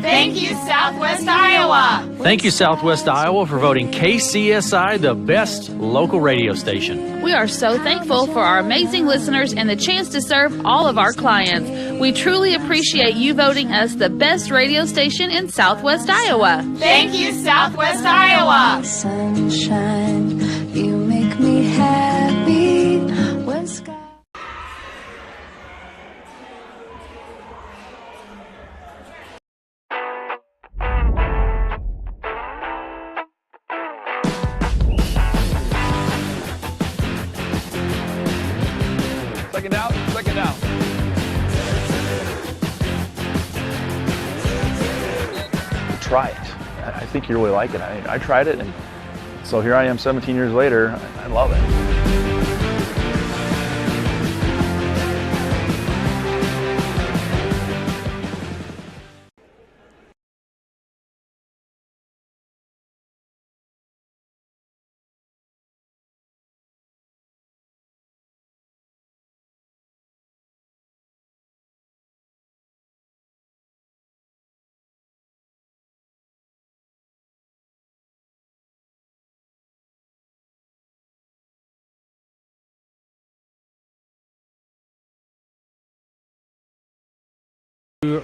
Thank you, Southwest Iowa. Thank you, Southwest Iowa, for voting KCSI the best local radio station. We are so thankful for our amazing listeners and the chance to serve all of our clients. We truly appreciate you voting us the best radio station in Southwest Iowa. Thank you, Southwest Iowa. Sunshine, you make me happy when sky. Second out, second out. try it. I think you really like it. I tried it, and so here I am 17 years later. I love it.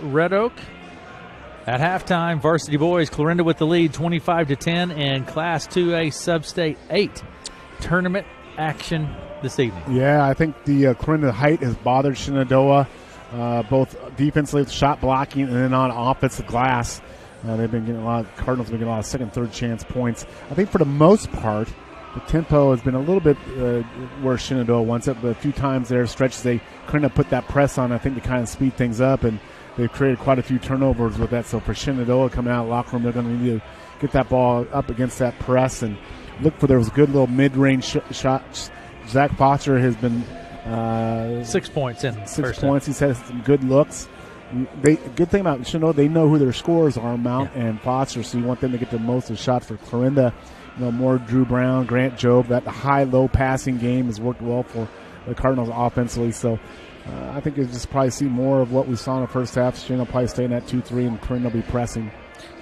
Red Oak at halftime. Varsity boys, Clarinda with the lead, 25-10, and Class 2A Sub-State 8 tournament action this evening. Yeah, I think the Clarinda height has bothered Shenandoah, both defensively, shot blocking, and then on offensive glass. They've been getting Cardinals have been getting a lot of second, third chance points. I think for the most part, the tempo has been a little bit where Shenandoah wants it, but a few times there, stretches they couldn't put that press on, I think, to kind of speed things up, and they've created quite a few turnovers with that. So for Shenandoah coming out of the locker room, they're going to need to get that ball up against that press and look for those good little mid-range shots. Zach Foster has been 6 points in. 6 points. He's had some good looks. Good thing about Shenandoah, they know who their scorers are, Mount and Foster, so you want them to get the most of the shots. For Clarinda, more Drew Brown, Grant Jobe. That high-low passing game has worked well for the Cardinals offensively. So I think you'll just probably see more of what we saw in the first half. Shenandoah probably staying at 2-3, and Clarinda will be pressing.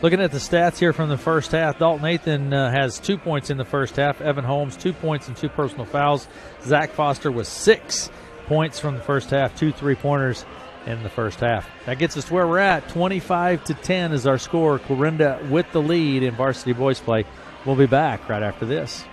Looking at the stats here from the first half, Dalton Nathan has 2 points in the first half. Evan Holmes, 2 points and 2 personal fouls. Zach Foster with 6 points from the first half, 2 3-pointers in the first half. That gets us to where we're at. 25-10 is our score. Clarinda with the lead in varsity boys play. We'll be back right after this.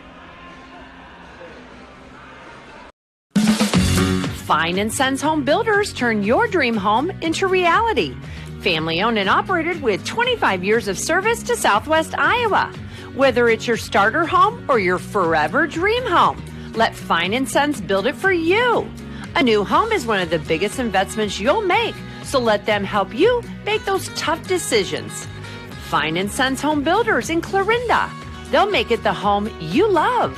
Fine & Sons Home Builders turn your dream home into reality. Family owned and operated with 25 years of service to Southwest Iowa. Whether it's your starter home or your forever dream home, let Fine & Sons build it for you. A new home is one of the biggest investments you'll make, so let them help you make those tough decisions. Fine & Sons Home Builders in Clarinda. They'll make it the home you love.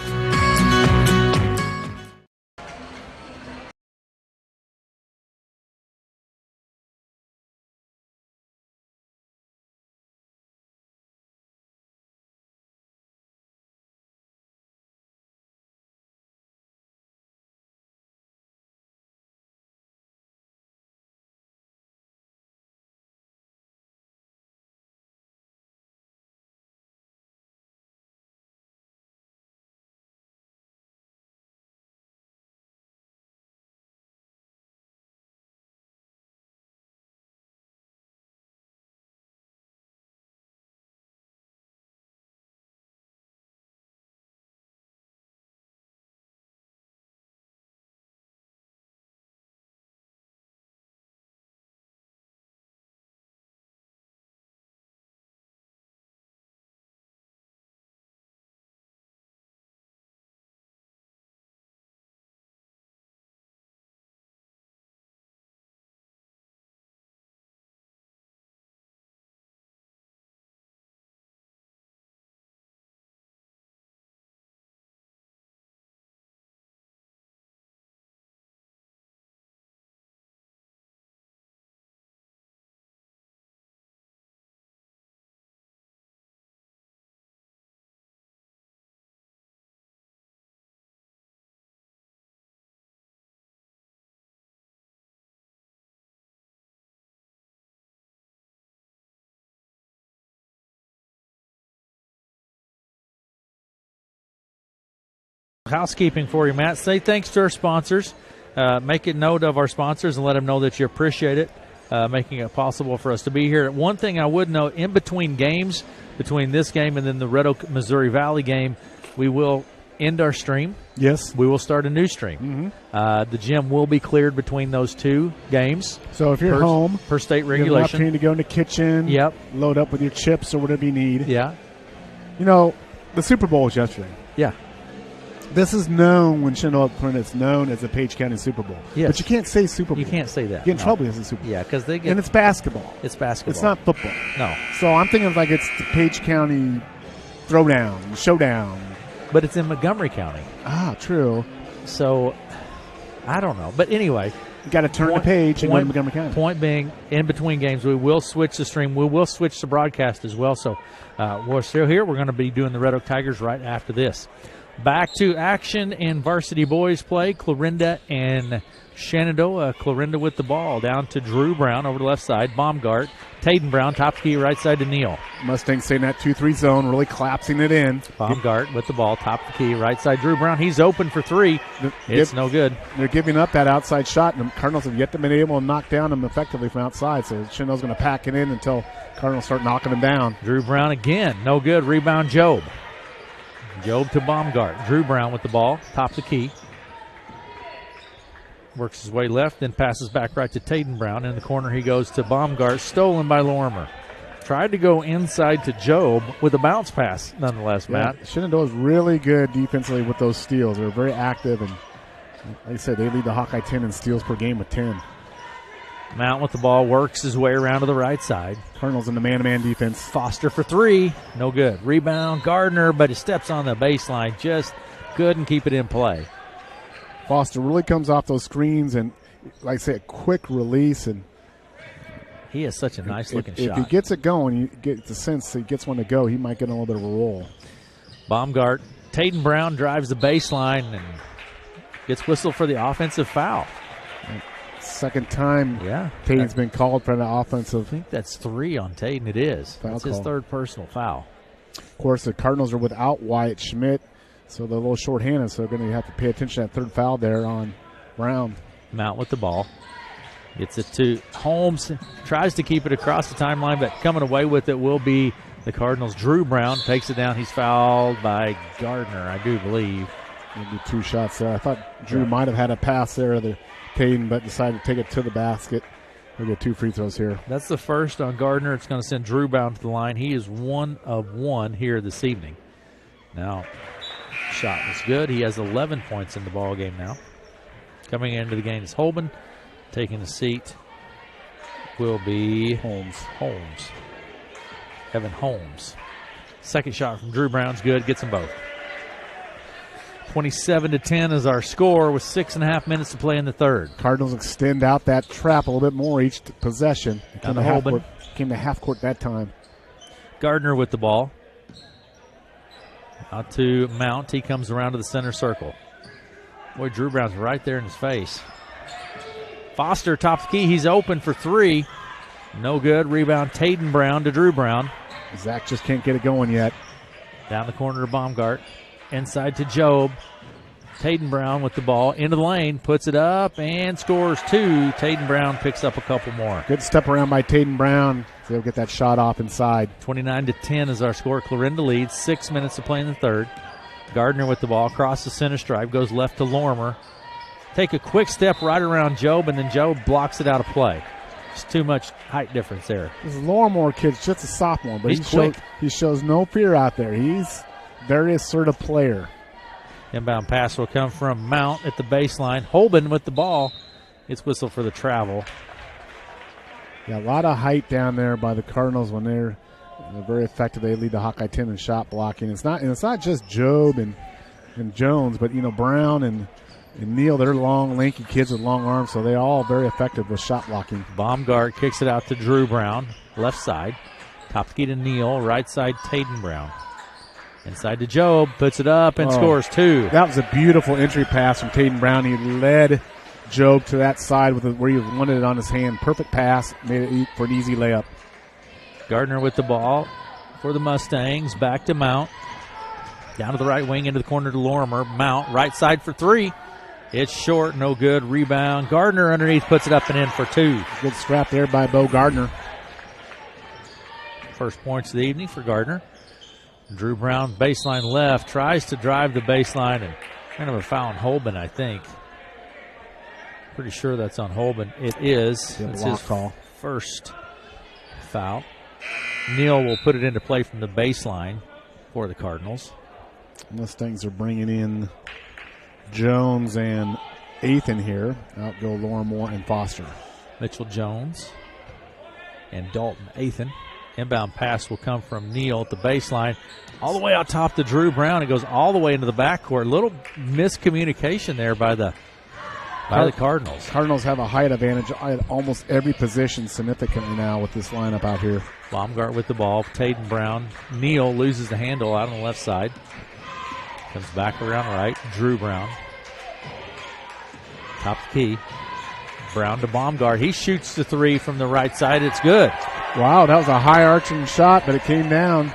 Housekeeping for you, Matt. Say thanks to our sponsors. Make a note of our sponsors and let them know that you appreciate it, making it possible for us to be here. One thing I would note, in between games, between this game and then the Red Oak Missouri Valley game, we will end our stream. Yes. We will start a new stream. Mm-hmm. The gym will be cleared between those two games. So if you're home, per state regulation, you have an opportunity to go in the kitchen, load up with your chips or whatever you need. Yeah. The Super Bowl was yesterday. Yeah. This is known when Shenandoah Clarinda. It's known as the Page County Super Bowl. Yes. But you can't say Super Bowl. You can't say that. You get in trouble as a Super Bowl. Yeah, because they get. And it's basketball. It's basketball. It's not football. No. So I'm thinking like it's the Page County Throwdown, Showdown. But it's in Montgomery County. Ah, true. So I don't know. But anyway. You got to turn the page and go to Montgomery County. Point being, in between games, we will switch the stream. We will switch the broadcast as well. So we're still here. We're going to be doing the Red Oak Tigers right after this. Back to action in varsity boys play. Clarinda and Shenandoah. Clarinda with the ball down to Drew Brown over the left side. Baumgart. Taden Brown, top key, right side to Neal. Mustangs staying in that 2-3 zone, really collapsing it in. Baumgart with the ball, top of the key, right side. Drew Brown, he's open for three. It's no good. They're giving up that outside shot, and the Cardinals have yet to be able to knock down them effectively from outside. So Shenandoah's going to pack it in until Cardinals start knocking them down. Drew Brown again, no good. Rebound, Job. Job to Baumgart. Drew Brown with the ball, top of the key. Works his way left, then passes back right to Taden Brown. In the corner he goes to Baumgart, stolen by Lorimer. Tried to go inside to Job with a bounce pass, nonetheless, Matt. Yeah, Shenandoah is really good defensively with those steals. They're very active, and like I said, they lead the Hawkeye 10 in steals per game with 10. Mount with the ball, works his way around to the right side. Cardinals in the man-to-man defense. Foster for three, no good. Rebound, Gardner, but he steps on the baseline, just couldn't keep it in play. Foster really comes off those screens and, like I said, quick release. And he has such a nice-looking shot. If he gets it going, you get the sense he gets one to go, he might get a little bit of a roll. Baumgart, Taden Brown drives the baseline and gets whistled for the offensive foul. Second time Taden's been called for the offensive. I think that's 3 on Taden. It is. That's his third personal foul. Of course, the Cardinals are without Wyatt Schmidt. So they're a little short-handed, so they're going to have to pay attention to that third foul there on Brown. Mount with the ball. Gets it to Holmes. Tries to keep it across the timeline, but coming away with it will be the Cardinals. Drew Brown takes it down. He's fouled by Gardner, I do believe. Maybe 2 shots there. I thought Drew might have had a pass there to Taden, but decided to take it to the basket. We'll get 2 free throws here. That's the first on Gardner. It's going to send Drew Brown to the line. He is 1 of 1 here this evening. Now, shot was good. He has 11 points in the ball game now. Coming into the game is Holben. Taking the seat will be Holmes. Evan Holmes. Second shot from Drew Brown's good. Gets them both. 27-10 is our score with 6.5 minutes to play in the third. Cardinals extend out that trap a little bit more each possession. Came to half court that time. Gardner with the ball. Out to Mount. He comes around to the center circle. Boy, Drew Brown's right there in his face. Foster, top of the key. He's open for 3. No good. Rebound, Taden Brown to Drew Brown. Zach just can't get it going yet. Down the corner to Baumgart. Inside to Job. Taden Brown with the ball. Into the lane. Puts it up and scores 2. Taden Brown picks up a couple more. Good step around by Taden Brown. So they'll get that shot off inside. 29-10 is our score. Clarinda leads. 6 minutes to play in the third. Gardner with the ball. Across the center stripe. Goes left to Lorimer. Take a quick step right around Job, and then Job blocks it out of play. Just too much height difference there. This Lorimer kid's just a sophomore, but he's quick. He shows no fear out there. He's a very assertive player. Inbound pass will come from Mount at the baseline. Holben with the ball. It's whistled for the travel. Yeah, a lot of height down there by the Cardinals when they're very effective. They lead the Hawkeye 10 in shot blocking. It's not just Job and Jones, but Brown and Neal. They're long, lanky kids with long arms, so they're all very effective with shot blocking. Baumgart kicks it out to Drew Brown, left side. Top key to Neal, right side Taden Brown. Inside to Job, puts it up and scores 2. That was a beautiful entry pass from Taden Brown. He led Job to that side where he wanted it on his hand. Perfect pass, made it for an easy layup. Gardner with the ball for the Mustangs. Back to Mount. Down to the right wing, into the corner to Lorimer. Mount, right side for 3. It's short, no good. Rebound. Gardner underneath puts it up and in for 2. Good scrap there by Bo Gardner. First points of the evening for Gardner. Drew Brown, baseline left, tries to drive the baseline, and kind of a foul on Holben, I think. Pretty sure that's on Holben. It is. It's his first foul. Neal will put it into play from the baseline for the Cardinals. Mustangs are bringing in Jones and Ethan here. Out go Lorimore and Foster. Mitchell Jones and Dalton Ethan. Inbound pass will come from Neal at the baseline. All the way out top to Drew Brown. It goes all the way into the backcourt. Little miscommunication there by the Cardinals. Cardinals have a height advantage at almost every position significantly now with this lineup out here. Baumgart with the ball. Taden Brown. Neal loses the handle out on the left side. Comes back around right. Drew Brown. Top of the key. Brown to Baumgart. He shoots the three from the right side. It's good. Wow, that was a high-arching shot, but it came down.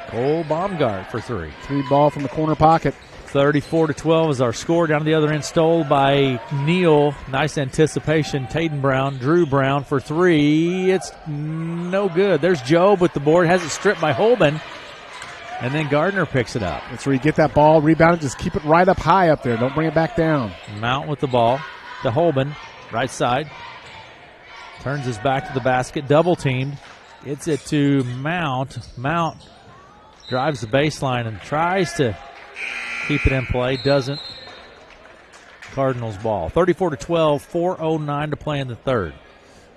Cole Baumgart for three. Three ball from the corner pocket. 34-12 is our score. Down to the other end, stole by Neal. Nice anticipation. Taden Brown, Drew Brown for three. It's no good. There's Jobe with the board. Has it stripped by Holman. And then Gardner picks it up. That's where you get that ball, rebound it, just keep it right up high up there. Don't bring it back down. Mount with the ball to Holman. Right side. Turns his back to the basket. Double teamed. Gets it to Mount. Mount drives the baseline and tries to keep it in play. Doesn't. Cardinals ball. 34-12. 4:09 to play in the third.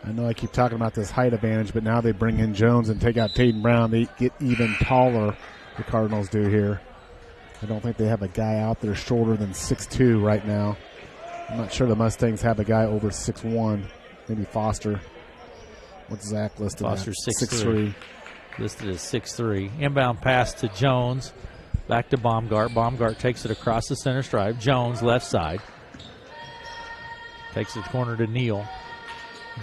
I know I keep talking about this height advantage, but now they bring in Jones and take out Taden Brown. They get even taller, the Cardinals do here. I don't think they have a guy out there shorter than 6'2" right now. I'm not sure the Mustangs have a guy over 6'1". Maybe Foster. What's Zach listed at? Foster's 6'3". Listed as 6'3". Inbound pass to Jones. Back to Baumgart. Baumgart takes it across the center stripe. Jones left side. Takes it corner to Neal.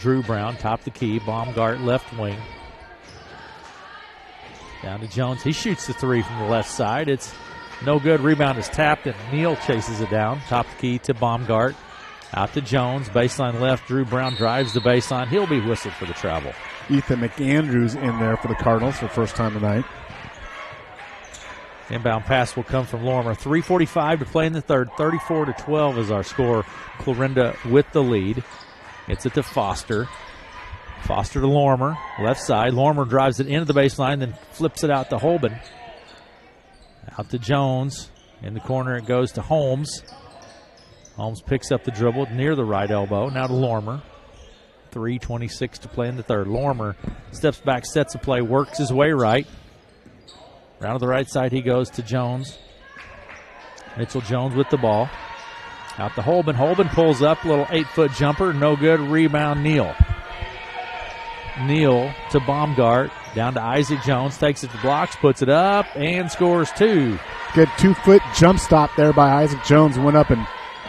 Drew Brown, top the key. Baumgart left wing. Down to Jones. He shoots the three from the left side. It's no good. Rebound is tapped, and Neal chases it down. Top the key to Baumgart. Out to Jones. Baseline left. Drew Brown drives the baseline. He'll be whistled for the travel. Ethan McAndrews in there for the Cardinals for the first time tonight. Inbound pass will come from Lorimer. 3:45 to play in the third. 34-12 is our score. Clarinda with the lead. It's it to Foster. Foster to Lorimer. Left side. Lorimer drives it into the baseline, then flips it out to Holman. Out to Jones. In the corner it goes to Holmes. Holmes picks up the dribble near the right elbow. Now to Lorimer. 3:26 to play in the third. Lorimer steps back, sets a play, works his way right. Round to the right side he goes to Jones. Mitchell Jones with the ball. Out to Holman. Holman pulls up, little 8-foot jumper, no good. Rebound Neal. Neal to Baumgart. Down to Isaac Jones, takes it to blocks, puts it up, and scores two. Good 2-foot jump stop there by Isaac Jones. Went up and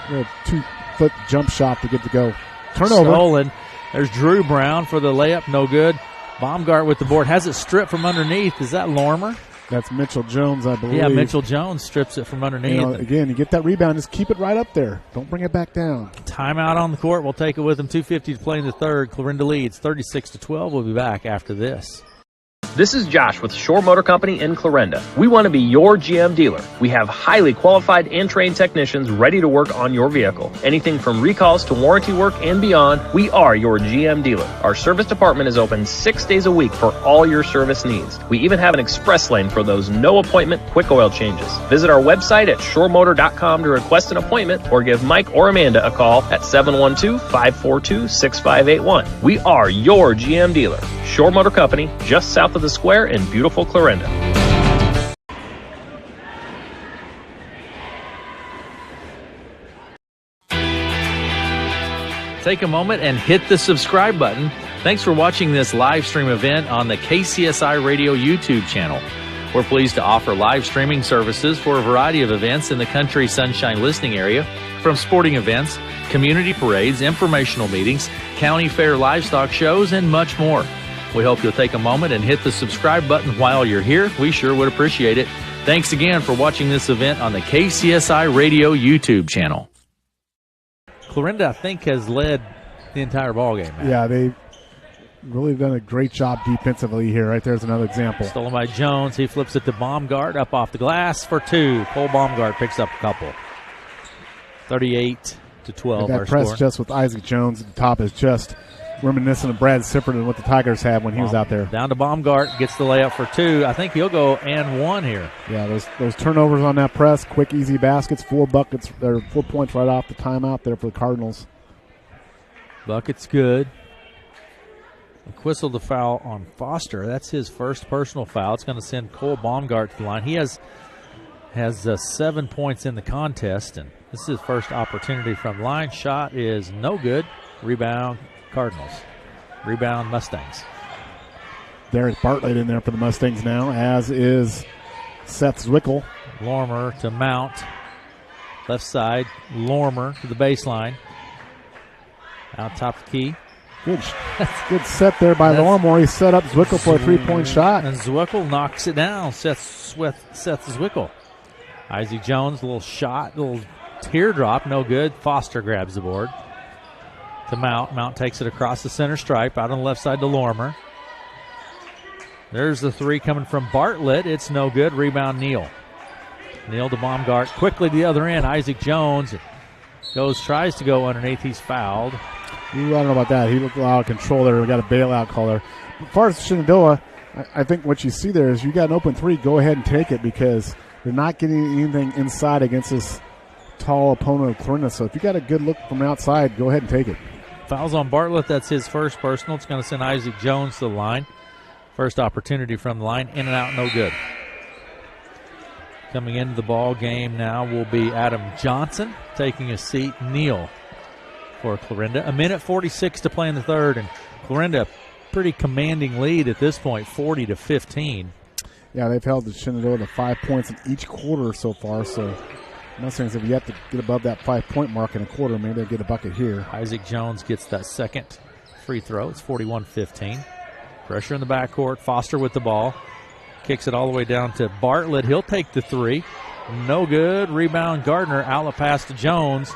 a 2-foot jump shot to get to go. Turnover. Stolen. There's Drew Brown for the layup, no good. Baumgart with the board. Has it stripped from underneath. Is that Lorimer? That's Mitchell Jones, I believe. Yeah, Mitchell Jones strips it from underneath. You know, again, you get that rebound, just keep it right up there. Don't bring it back down. Timeout on the court. We'll take it with them. 2:50 to play in the third. Clarinda leads 36-12. We'll be back after this. This is Josh with Shore Motor Company in Clarinda. We want to be your GM dealer. We have highly qualified and trained technicians ready to work on your vehicle. Anything from recalls to warranty work and beyond, we are your GM dealer. Our service department is open 6 days a week for all your service needs. We even have an express lane for those no-appointment quick oil changes. Visit our website at shoremotor.com to request an appointment or give Mike or Amanda a call at 712-542-6581. We are your GM dealer. Shore Motor Company, just south of the square in beautiful Clarinda. Take a moment and hit the subscribe button. Thanks for watching this live stream event on the KCSI Radio YouTube channel. We're pleased to offer live streaming services for a variety of events in the Country Sunshine listening area, from sporting events, community parades, informational meetings, county fair livestock shows, and much more. We hope you'll take a moment and hit the subscribe button while you're here. We sure would appreciate it. Thanks again for watching this event on the KCSI Radio YouTube channel. Clarinda, I think, has led the entire ballgame. Yeah, they've really done a great job defensively here. Right there's another example. Stolen by Jones. He flips it to Baumgart, up off the glass for two. Cole Baumgart picks up a couple. 38-12. That press just with Isaac Jones at the top is just reminiscent of Brad Sippert and what the Tigers had when he was out there. Down to Baumgart, gets the layup for 2. I think he'll go and 1 here. Yeah, those turnovers on that press, quick, easy baskets, 4 buckets, or 4 points right off the timeout there for the Cardinals. Bucket's good. Whistle the foul on Foster. That's his first personal foul. It's going to send Cole Baumgart to the line. He has 7 points in the contest, and this is his first opportunity from the line. Shot is no good. Rebound Cardinals. Rebound Mustangs. Derek Bartlett in there for the Mustangs now, as is Seth Zwickel. Lormer to Mount. Left side, Lormer to the baseline. Out top of the key. Good set there by Lormer. He set up Zwickel for a 3-point shot. And Zwickel knocks it down. Seth Zwickel. Isaac Jones, little shot, little teardrop, no good. Foster grabs the board. To Mount. Mount takes it across the center stripe, out on the left side to Lormer. There's the 3 coming from Bartlett. It's no good. Rebound Neal. Neal to Baumgart. Quickly to the other end. Isaac Jones tries to go underneath. He's fouled. I don't know about that. He looked out of control there. We got a bailout call there. As far as Shenandoah, I think what you see there is you got an open 3. Go ahead and take it because they're not getting anything inside against this tall opponent of Clarinda. So if you got a good look from outside, go ahead and take it. Fouls on Bartlett. That's his first personal. It's going to send Isaac Jones to the line. First opportunity from the line. In and out, no good. Coming into the ball game now will be Adam Johnson taking a seat. Neal for Clarinda. 1:46 to play in the third, and Clarinda pretty commanding lead at this point, 40-15. Yeah, they've held the Shenandoah to 5 points in each quarter so far, so Mustangs have yet to get above that 5-point mark in a quarter. Maybe they'll get a bucket here. Isaac Jones gets that second free throw. It's 41-15. Pressure in the backcourt. Foster with the ball. Kicks it all the way down to Bartlett. He'll take the 3. No good. Rebound Gardner. Outlet pass to Jones.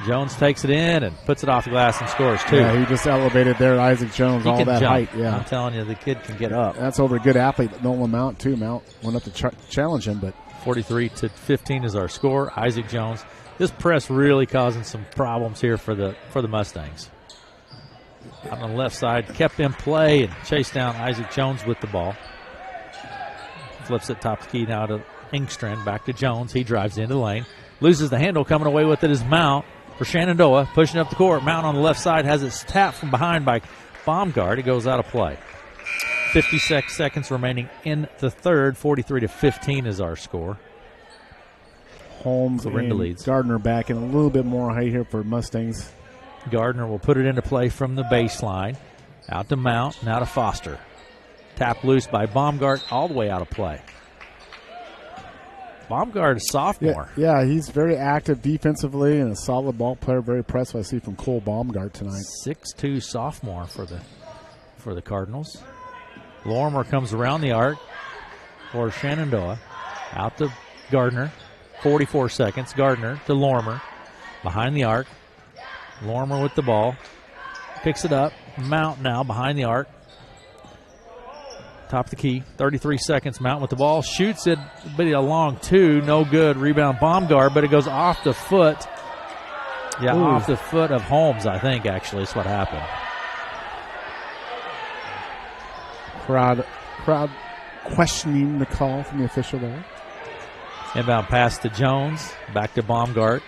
Jones takes it in and puts it off the glass and scores 2. Yeah, he just elevated there, Isaac Jones, he all that jump. height. Yeah, I'm telling you, the kid can get up. That's over a good athlete, Nolan Mount, too. Mount went up to challenge him, but 43-15 is our score. Isaac Jones. This press really causing some problems here for the Mustangs. Out on the left side, kept in play and chased down Isaac Jones with the ball. Flips it top of the key now to Engstrand. Back to Jones. He drives into the lane. Loses the handle. Coming away with it is Mount for Shenandoah. Pushing up the court. Mount on the left side has it tapped from behind by Baumgart. It goes out of play. 56 seconds remaining in the third. 43-15 is our score. Holmes Clarinda and leads. Gardner back in a little bit more height here for Mustangs. Gardner will put it into play from the baseline. Out to Mount. Now to Foster. Tap loose by Baumgart, all the way out of play. Baumgart is sophomore. Yeah, he's very active defensively and a solid ball player. Very impressed, I see, from Cole Baumgart tonight. 6'2" sophomore for the Cardinals. Lorimer comes around the arc for Shenandoah. Out to Gardner. 44 seconds. Gardner to Lorimer. Behind the arc. Lorimer with the ball. Picks it up. Mount now behind the arc. Top of the key. 33 seconds. Mount with the ball. Shoots it. But a long 2. No good. Rebound Baumgart, but it goes off the foot. Yeah, off the foot of Holmes, I think, actually, is what happened. Crowd questioning the call from the official there. Inbound pass to Jones. Back to Baumgart.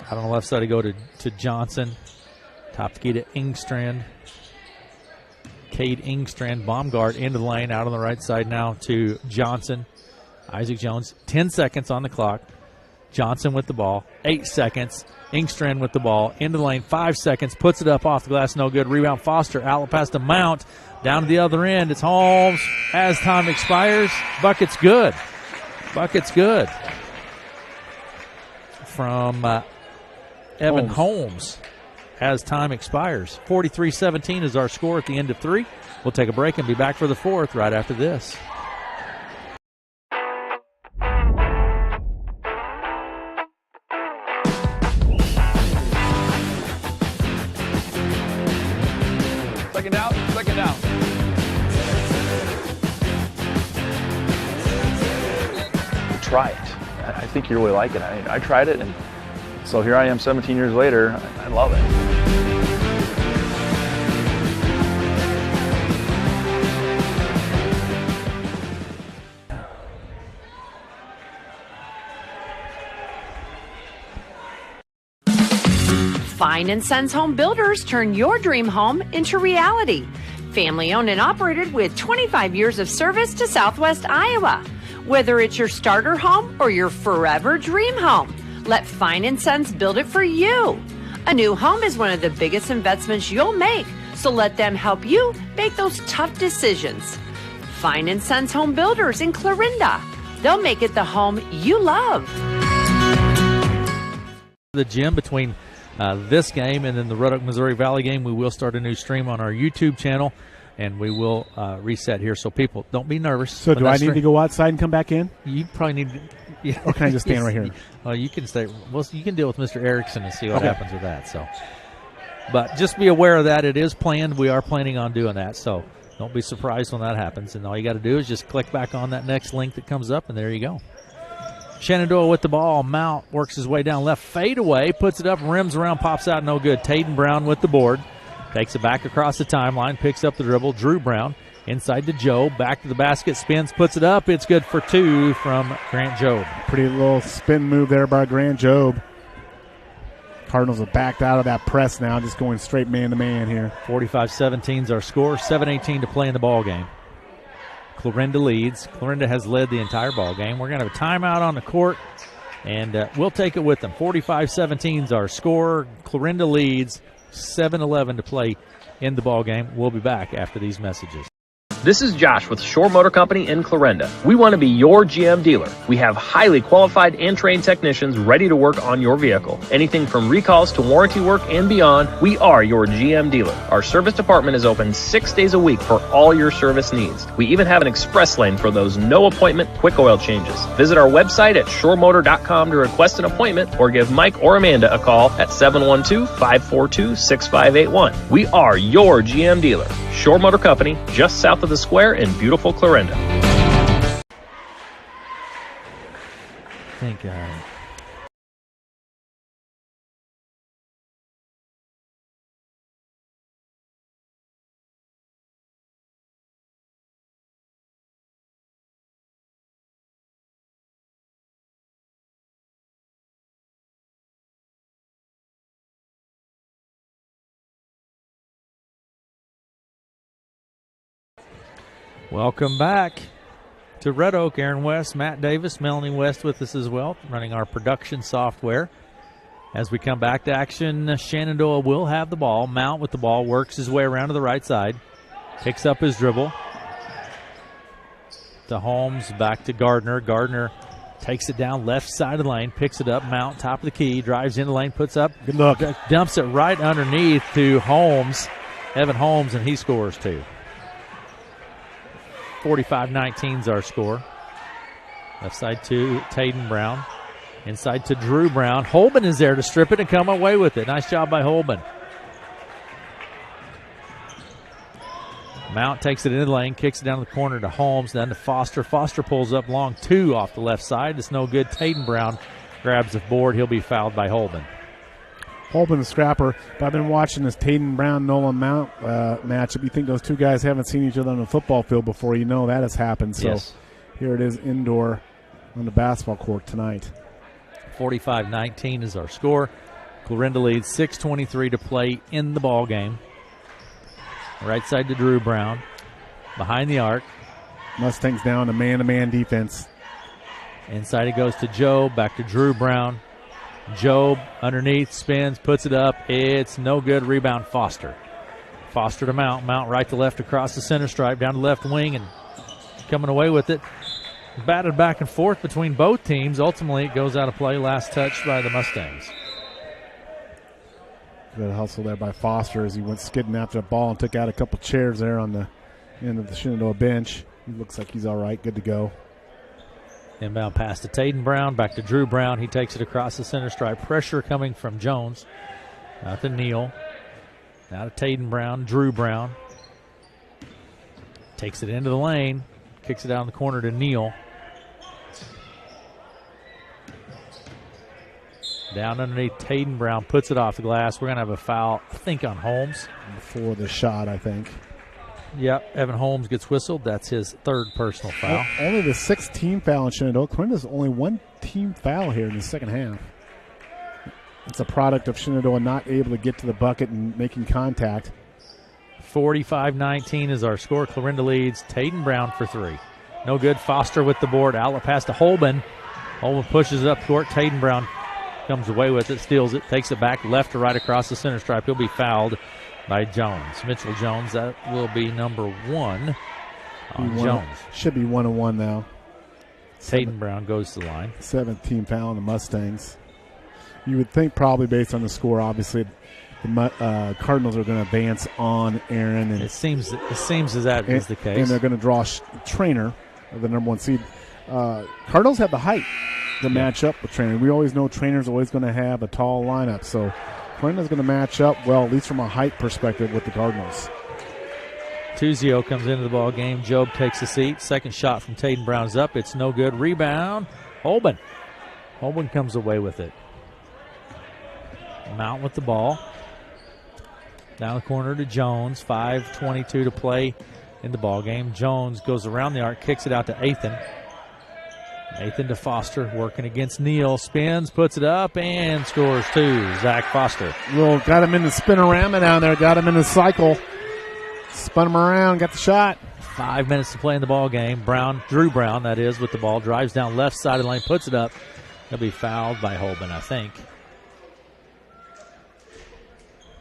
Out on the left side, to go to Johnson. Top of the key to Engstrand. Cade Engstrand, Baumgart into the lane. Out on the right side now to Johnson. Isaac Jones, 10 seconds on the clock. Johnson with the ball, 8 seconds. Engstrand with the ball, into the lane, 5 seconds. Puts it up off the glass, no good. Rebound Foster, outlet pass to Mount. Down to the other end, it's Holmes. As time expires, bucket's good. Bucket's good. From Evan Holmes. As time expires. 43-17 is our score at the end of 3. We'll take a break and be back for the fourth right after this. Second out, second down. Try it. I think you really like it. I tried it, and so here I am 17 years later. I I love it. Fine and Sons Home Builders turn your dream home into reality. Family owned and operated with 25 years of service to Southwest Iowa. Whether it's your starter home or your forever dream home, let Fine and Sons build it for you. A new home is one of the biggest investments you'll make, so let them help you make those tough decisions. Fine and Sons Home Builders in Clarinda. They'll make it the home you love. The gym between this game and then the Red Oak, Missouri Valley game, we will start a new stream on our YouTube channel, and we will reset here. So people, don't be nervous. So do I need to go outside and come back in? You probably need to. Yeah. Or can I just stand right here? Well, you can stay. Well, you can deal with Mr. Erickson and see what happens with that. So, but just be aware of that. It is planned. We are planning on doing that. So don't be surprised when that happens. And all you got to do is just click back on that next link that comes up, and there you go. Shenandoah with the ball. Mount works his way down left. Fade away. Puts it up. Rims around. Pops out. No good. Taden Brown with the board. Takes it back across the timeline. Picks up the dribble. Drew Brown inside to Joe. Back to the basket. Spins. Puts it up. It's good for two from Grant Job. Pretty little spin move there by Grant Job. Cardinals are backed out of that press now. Just going straight man-to-man here. 45-17 is our score. 7:18 to play in the ball game. Clarinda leads. Clarinda has led the entire ball game. We're going to have a timeout on the court, and we'll take it with them. 45-17 is our score. Clarinda leads. 7:11 to play in the ball game. We'll be back after these messages. This is Josh with Shore Motor Company in Clarinda. We want to be your GM dealer. We have highly qualified and trained technicians ready to work on your vehicle. Anything from recalls to warranty work and beyond, we are your GM dealer. Our service department is open 6 days a week for all your service needs. We even have an express lane for those no-appointment quick oil changes. Visit our website at shoremotor.com to request an appointment or give Mike or Amanda a call at 712-542-6581. We are your GM dealer. Shore Motor Company, just south of the square in beautiful Clarinda. Thank God. Welcome back to Red Oak. Aaron West, Matt Davis, Melanie West with us as well, running our production software. As we come back to action, Shenandoah will have the ball. Mount with the ball, works his way around to the right side, picks up his dribble. To Holmes, back to Gardner. Gardner takes it down left side of the lane, picks it up. Mount, top of the key, drives in the lane, puts up. Good look. Dumps it right underneath to Holmes, Evan Holmes, and he scores two. 45-19 is our score. Left side to Taden Brown. Inside to Drew Brown. Holman is there to strip it and come away with it. Nice job by Holman. Mount takes it in the lane, kicks it down the corner to Holmes, then to Foster. Foster pulls up long two off the left side. It's no good. Taden Brown grabs the board. He'll be fouled by Holman. Holman, the scrapper. But I've been watching this Taden Brown-Nolan Mount matchup. You think those two guys haven't seen each other on the football field before. You know that has happened. So yes. Here it is indoor on the basketball court tonight. 45-19 is our score. Clarinda leads. 6:23 to play in the ball game. Right side to Drew Brown. Behind the arc. Mustangs down to man-to-man defense. Inside it goes to Joe. Back to Drew Brown. Job underneath, spins, puts it up. It's no good. Rebound Foster. Foster to Mount. Mount right to left across the center stripe, down to left wing, and coming away with it. Batted back and forth between both teams. Ultimately, it goes out of play. Last touch by the Mustangs. Good hustle there by Foster as he went skidding after the ball and took out a couple chairs there on the end of the Shenandoah bench. He looks like he's all right, good to go. Inbound pass to Taden Brown, back to Drew Brown. He takes it across the center stripe. Pressure coming from Jones. Out to Neal. Now to Taden Brown, Drew Brown. Takes it into the lane. Kicks it down the corner to Neal. Down underneath, Taden Brown puts it off the glass. We're going to have a foul, I think, on Holmes. Before the shot, I think. Yep, Evan Holmes gets whistled. That's his third personal foul. Only the 6th team foul in Shenandoah. Clarinda's only one team foul here in the second half. It's a product of Shenandoah not able to get to the bucket and making contact. 45-19 is our score. Clarinda leads. Taden Brown for 3. No good. Foster with the board. Outlet pass to Holben. Holben pushes it up court. Taden Brown comes away with it, steals it, takes it back left to right across the center stripe. He'll be fouled by Jones. Mitchell Jones, that will be number 1 on Jones. Should be 1-1 now. Taden Brown goes to the line. 7th team foul on the Mustangs. You would think probably based on the score, obviously, the Cardinals are going to advance on Aaron. And it seems as that is the case. And they're going to draw Trainer, the number 1 seed. Cardinals have the height to match up with Trainer. We always know Trainer's always going to have a tall lineup. So Clarinda's going to match up well, at least from a height perspective, with the Cardinals. Tuzio comes into the ball game. Job takes a seat. Second shot from Taden Brown's up. It's no good. Rebound. Holben. Holben comes away with it. Mount with the ball. Down the corner to Jones. 5:22 to play in the ball game. Jones goes around the arc, kicks it out to Athan. Athan to Foster, working against Neal. Spins, puts it up, and scores 2. Zach Foster. Well, got him in the spinorama down there. Got him in the cycle. Spun him around, got the shot. 5 minutes to play in the ball game. Drew Brown, that is, with the ball. Drives down left side of the lane, puts it up. He'll be fouled by Holben, I think.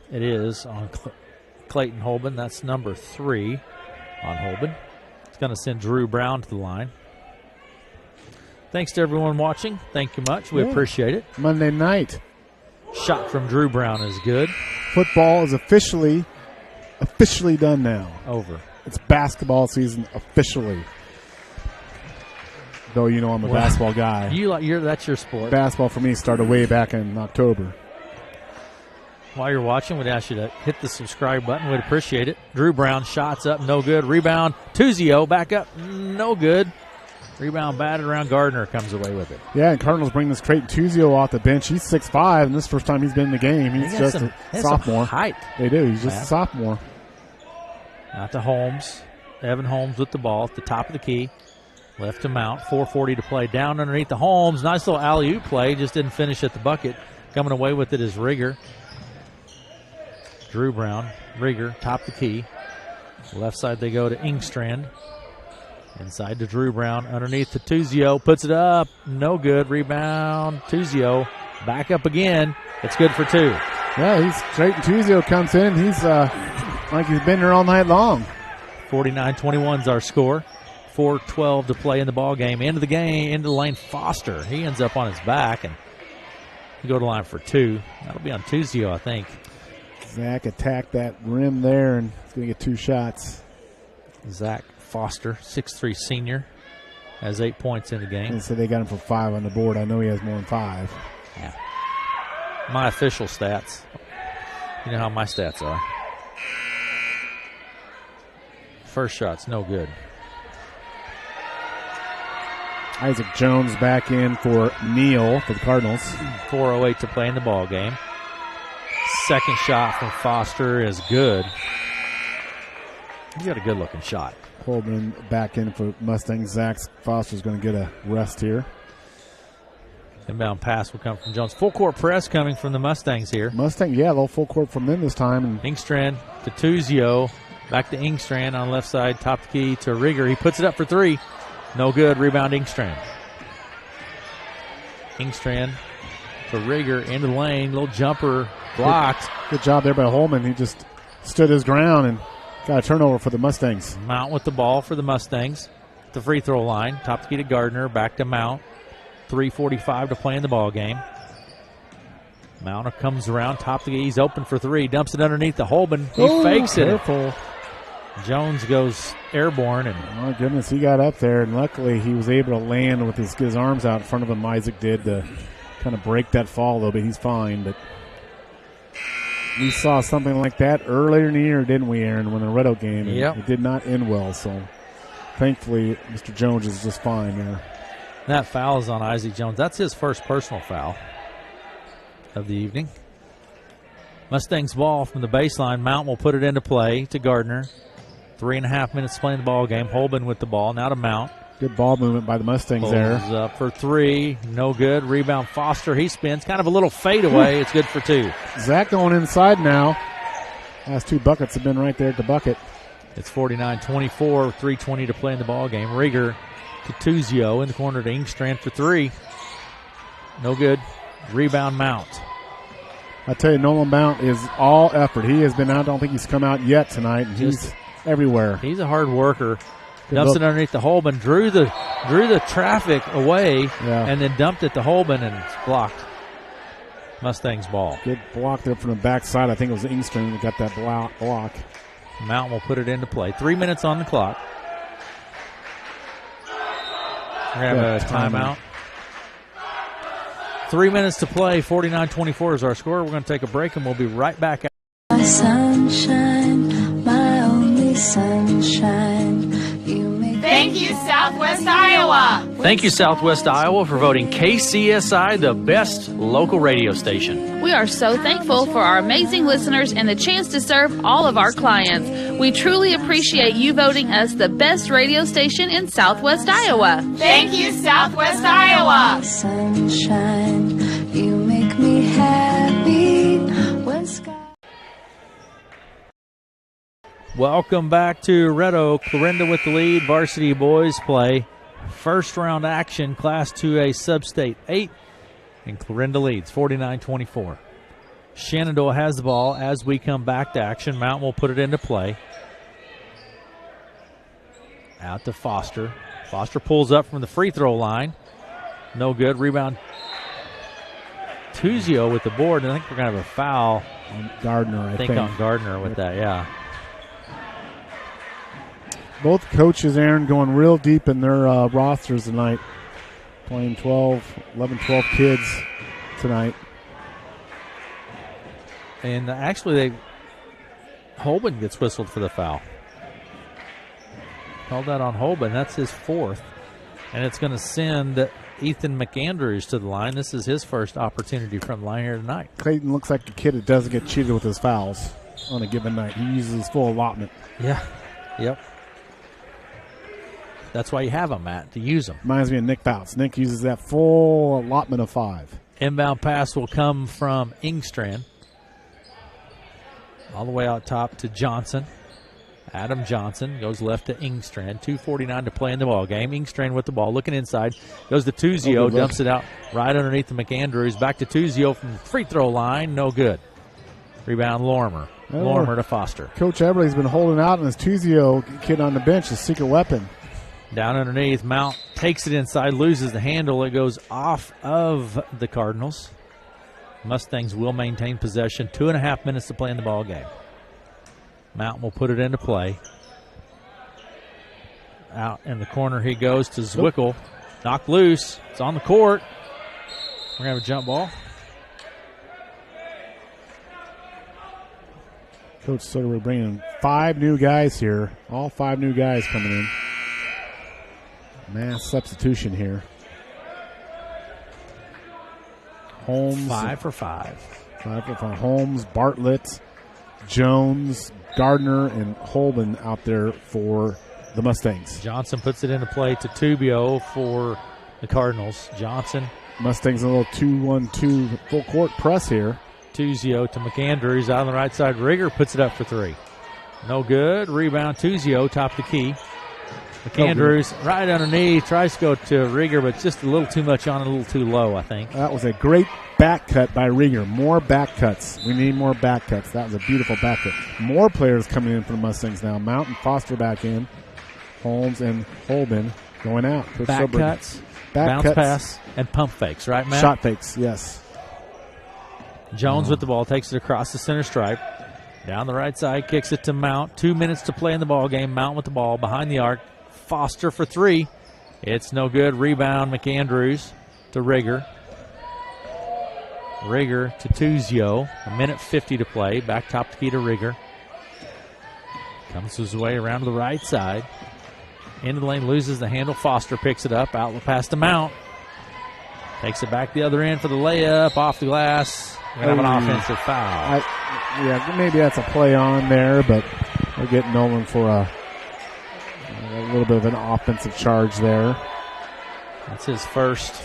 It is on Clayton Holben. That's number 3 on Holben. It's going to send Drew Brown to the line. Thanks to everyone watching. Thank you much. We appreciate it. Monday night. Shot from Drew Brown is good. Football is officially done now. Over. It's basketball season officially. Though you know I'm a basketball guy. That's your sport. Basketball for me started way back in October. While you're watching, we'd ask you to hit the subscribe button. We'd appreciate it. Drew Brown, shots up, no good. Rebound, Tuzio, back up, no good. Rebound batted around. Gardner comes away with it. Yeah, and Cardinals bring this Creighton Tuzio off the bench. He's 6'5", and this is the first time he's been in the game. He's just a sophomore. Height. They do. He's just a sophomore. Out to Holmes. Evan Holmes with the ball at the top of the key. Left to Mount. 4:40 to play. Down underneath the Holmes. Nice little alley-oop play. Just didn't finish at the bucket. Coming away with it is Rigger. Drew Brown. Rigger, top of the key. Left side they go to Ingstrand. Inside to Drew Brown, underneath to Tuzio, puts it up, no good, rebound, Tuzio, back up again, it's good for 2. Yeah, he's Creighton Tuzio comes in, he's like he's been there all night long. 49-21 is our score, 4:12 to play in the ball game, into the lane, Foster, he ends up on his back, and he go to line for 2, that'll be on Tuzio, I think. Zach attacked that rim there, and he's going to get 2 shots. Zach Foster, 6'3" senior, has 8 points in the game. And so they got him for 5 on the board. I know he has more than 5. Yeah. My official stats. You know how my stats are. First shot's no good. Isaac Jones back in for Neal for the Cardinals. 4:08 to play in the ball game. Second shot from Foster is good. He's got a good-looking shot. Holden back in for Mustangs. Zach Foster's going to get a rest here. Inbound pass will come from Jones. Full court press coming from the Mustangs here. Mustang, yeah, a little full court from them this time. And Ingstrand to Tuzio. Back to Ingstrand on left side. Top of the key to Rigger. He puts it up for 3. No good. Rebound Ingstrand. Ingstrand to Rigger into the lane. Little jumper blocked. Good job there by Holman. He just stood his ground and got a turnover for the Mustangs. Mount with the ball for the Mustangs. The free throw line. Top of the key to Gardner. Back to Mount. 3:45 to play in the ball game. Mount comes around. Top of the key. He's open for 3. Dumps it underneath the Holben. He fakes it. Careful. Jones goes airborne. And my goodness, he got up there, and luckily he was able to land with his arms out in front of him. Isaac did to kind of break that fall a little bit. He's fine, but we saw something like that earlier in the year, didn't we, Aaron, when the Red Oak game? Yep. It did not end well, so thankfully Mr. Jones is just fine there. That foul is on Isaac Jones. That's his first personal foul. of the evening. Mustangs ball from the baseline. Mount will put it into play to Gardner. 3.5 minutes playing the ball game. Holben with the ball. Now to Mount. Good ball movement by the Mustangs Pulls there. Up for three. No good. Rebound Foster. He spins. Kind of a little fadeaway. It's good for two. Zach going inside now. Last two buckets have been right there at the bucket. It's 49-24. 3:20 to play in the ball game. Rieger to Tuzio in the corner to Ingstrand for three. No good. Rebound Mount. I tell you, Nolan Mount is all effort. He has been out. I don't think he's come out yet tonight. And he's everywhere. He's a hard worker. Good Dumps look. it underneath the Holben. Drew the traffic away and then dumped it to Holben and it's blocked. Mustangs ball. Good block there from the backside. I think it was Ingstrom that got that block. Mount will put it into play. 3 minutes on the clock. We're going to have a timeout. 3 minutes to play. 49-24 is our score. We're going to take a break, and we'll be right back. My sunshine, my only sunshine. Thank you, Southwest Iowa. Thank you, Southwest Iowa, for voting KCSI the best local radio station. We are so thankful for our amazing listeners and the chance to serve all of our clients. We truly appreciate you voting us the best radio station in Southwest Iowa. Thank you, Southwest Iowa. Sunshine, you make me happy when sky. Welcome back to Red Oak. Clarinda with the lead. Varsity boys play first round action, Class 2A Sub-State 8, and Clarinda leads 49-24. Shenandoah has the ball as we come back to action. Mount will put it into play. Out to Foster. Foster pulls up from the free throw line. No good. Rebound. Tuzio with the board. I think we're going to have a foul On Gardner, I think. on Gardner with that, yeah. Both coaches, Aaron, going real deep in their rosters tonight. Playing 11, 12 kids tonight. And actually, Holben gets whistled for the foul. Called that on Holben. That's his fourth. And it's going to send Ethan McAndrews to the line. This is his first opportunity from the line here tonight. Clayton looks like a kid that doesn't get cheated with his fouls on a given night. He uses his full allotment. Yeah. Yep. That's why you have them, Matt, to use them. Reminds me of Nick Bouts. Nick uses that full allotment of 5. Inbound pass will come from Ingstrand. All the way out top to Johnson. Adam Johnson goes left to Ingstrand. 2:49 to play in the ball game. Ingstrand with the ball, looking inside. Goes to Tuzio, dumps it out right underneath the McAndrews. Back to Tuzio from the free throw line. No good. Rebound Lorimer. Lorimer to Foster. Coach Everly's been holding out on his Tuzio kid on the bench, his secret weapon. Down underneath, Mount takes it inside, loses the handle. It goes off of the Cardinals. Mustangs will maintain possession. 2.5 minutes to play in the ball game. Mount will put it into play. Out in the corner he goes to Zwickel. Knocked loose. It's on the court. We're going to have a jump ball. Coach Sutter, we're bringing 5 new guys here. All 5 new guys coming in. Mass substitution here. Holmes. 5 for 5. 5 for 5. Holmes, Bartlett, Jones, Gardner, and Holben out there for the Mustangs. Johnson puts it into play to Tubio for the Cardinals. Johnson. Mustangs a little 2-1-2 full court press here. Tuzio to McAndrews out on the right side. Rieger puts it up for 3. No good. Rebound Tuzio, top the key. McAndrews right underneath, tries to go to Rieger, but just a little too much on, a little too low, I think. That was a great back cut by Rieger. More back cuts. We need more back cuts. That was a beautiful back cut. More players coming in for the Mustangs now. Mount and Foster back in. Holmes and Holben going out. Back cuts, bounce pass, and pump fakes, right, Matt? Shot fakes, yes. Jones with the ball, takes it across the center stripe. Down the right side, kicks it to Mount. 2 minutes to play in the ball game. Mount with the ball behind the arc. Foster for 3. It's no good. Rebound McAndrews to Rieger. Rieger to Tuzio. 1:50 to play. Back top the key to Rieger. Comes his way around to the right side. Into the lane, loses the handle. Foster picks it up. Out past the Mount. Takes it back the other end for the layup. Off the glass. We're going to have an offensive foul. Yeah, maybe that's a play on there, but we're getting Nolan for a little bit of an offensive charge there. That's his first.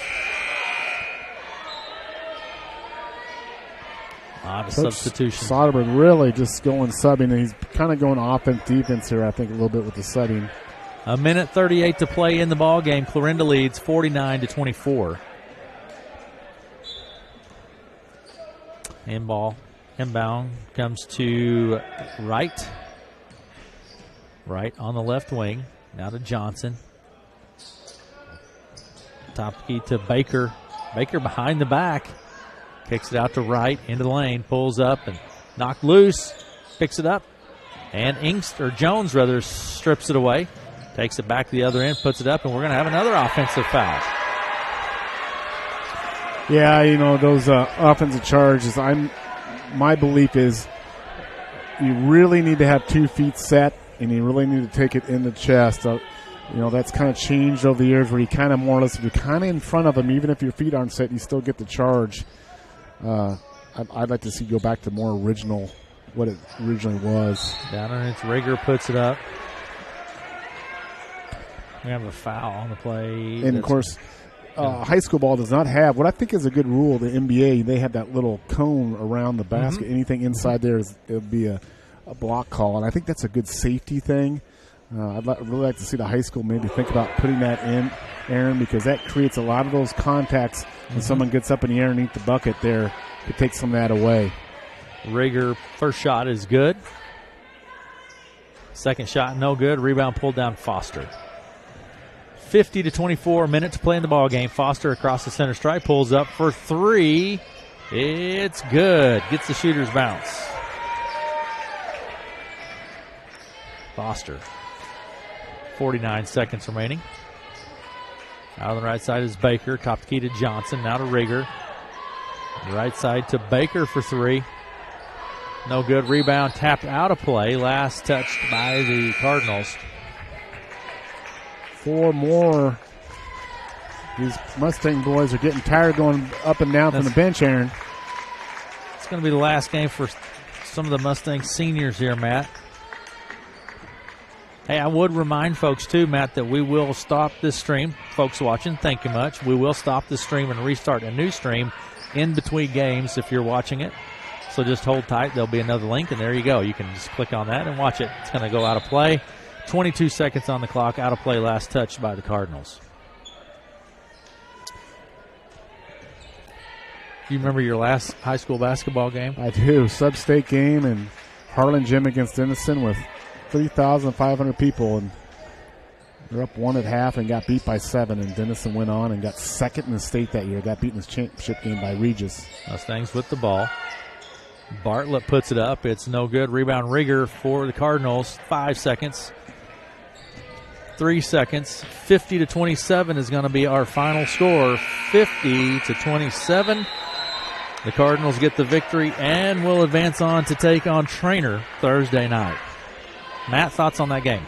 Substitution. Soderberg really just going subbing, and he's kind of going offense defense here, I think, a little bit with the subbing. A minute 38 to play in the ball game. Clarinda leads 49-24. Inbound comes to Wright. Wright on the left wing. Now to Johnson. Top key to Baker. Baker behind the back. Kicks it out to Wright into the lane. Pulls up and knocked loose. Picks it up. And Jones strips it away. Takes it back to the other end, puts it up, and we're going to have another offensive foul. Yeah, those offensive charges, my belief is you really need to have 2 feet set, and you really need to take it in the chest. That's kind of changed over the years where you kind of more or less, if you're kind of in front of them, even if your feet aren't set, you still get the charge. I'd like to see go back to more original, what it originally was. Down on its Rigger puts it up. We have a foul on the play. And, of course, high school ball does not have what I think is a good rule. The NBA, they have that little cone around the basket. Mm-hmm. Anything inside there, it would be a block call. And I think that's a good safety thing. I'd really like to see the high school maybe think about putting that in, Aaron, because that creates a lot of those contacts when someone gets up in the air underneath the bucket there. It takes some of that away. Rigger, first shot is good. Second shot, no good. Rebound pulled down Foster. 50-24, minutes to play in the ball game. Foster across the center stripe, pulls up for 3. It's good. Gets the shooter's bounce. Foster. 49 seconds remaining. Out on the right side is Baker. Top key to Johnson. Now to Rigger. Right side to Baker for 3. No good. Rebound tapped out of play. Last touched by the Cardinals. 4 more. These Mustang boys are getting tired going up and down from the bench, Aaron. It's going to be the last game for some of the Mustang seniors here, Matt. Hey, I would remind folks, too, Matt, that we will stop this stream. Folks watching, thank you much. We will stop this stream and restart a new stream in between games if you're watching it. So just hold tight. There'll be another link, and there you go. You can just click on that and watch it. It's going to go out of play. 22 seconds on the clock. Out of play, last touched by the Cardinals. Do you remember your last high school basketball game? I do. Sub-state game in Harlan Gym against Denison with 3,500 people, and they're up 1 at half and got beat by 7, and Denison went on and got second in the state that year. Got beaten in the championship game by Regis. Mustangs with the ball. Bartlett puts it up. It's no good. Rebound Rigger for the Cardinals. 5 seconds. 3 seconds. 50-27 is going to be our final score. 50-27. The Cardinals get the victory and will advance on to take on Trainer Thursday night. Matt, thoughts on that game?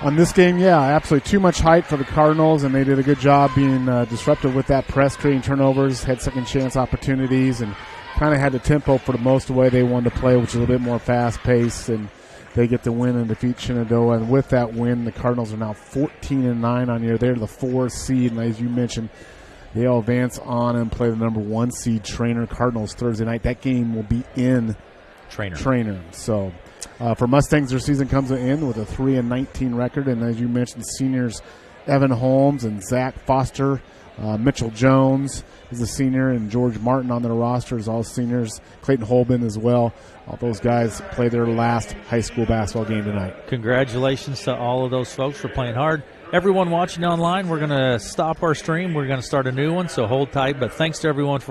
On this game, yeah, absolutely. Too much height for the Cardinals, and they did a good job being disruptive with that press, creating turnovers, had second chance opportunities, and kind of had the tempo for the most of the way they wanted to play, which is a little bit more fast-paced, and they get the win and defeat Shenandoah. And with that win, the Cardinals are now 14-9 on year. They're the 4th seed, and as you mentioned, they'll advance on and play the number 1 seed Trainer Cardinals Thursday night. That game will be in Trainer. So for Mustangs, their season comes to an end with a 3-19 record, and as you mentioned, seniors Evan Holmes and Zach Foster, Mitchell Jones is a senior, and George Martin on their roster is all seniors. Clayton Holben as well. All those guys play their last high school basketball game tonight. Congratulations to all of those folks for playing hard. Everyone watching online, we're going to stop our stream. We're going to start a new one, so hold tight. But thanks to everyone for watching.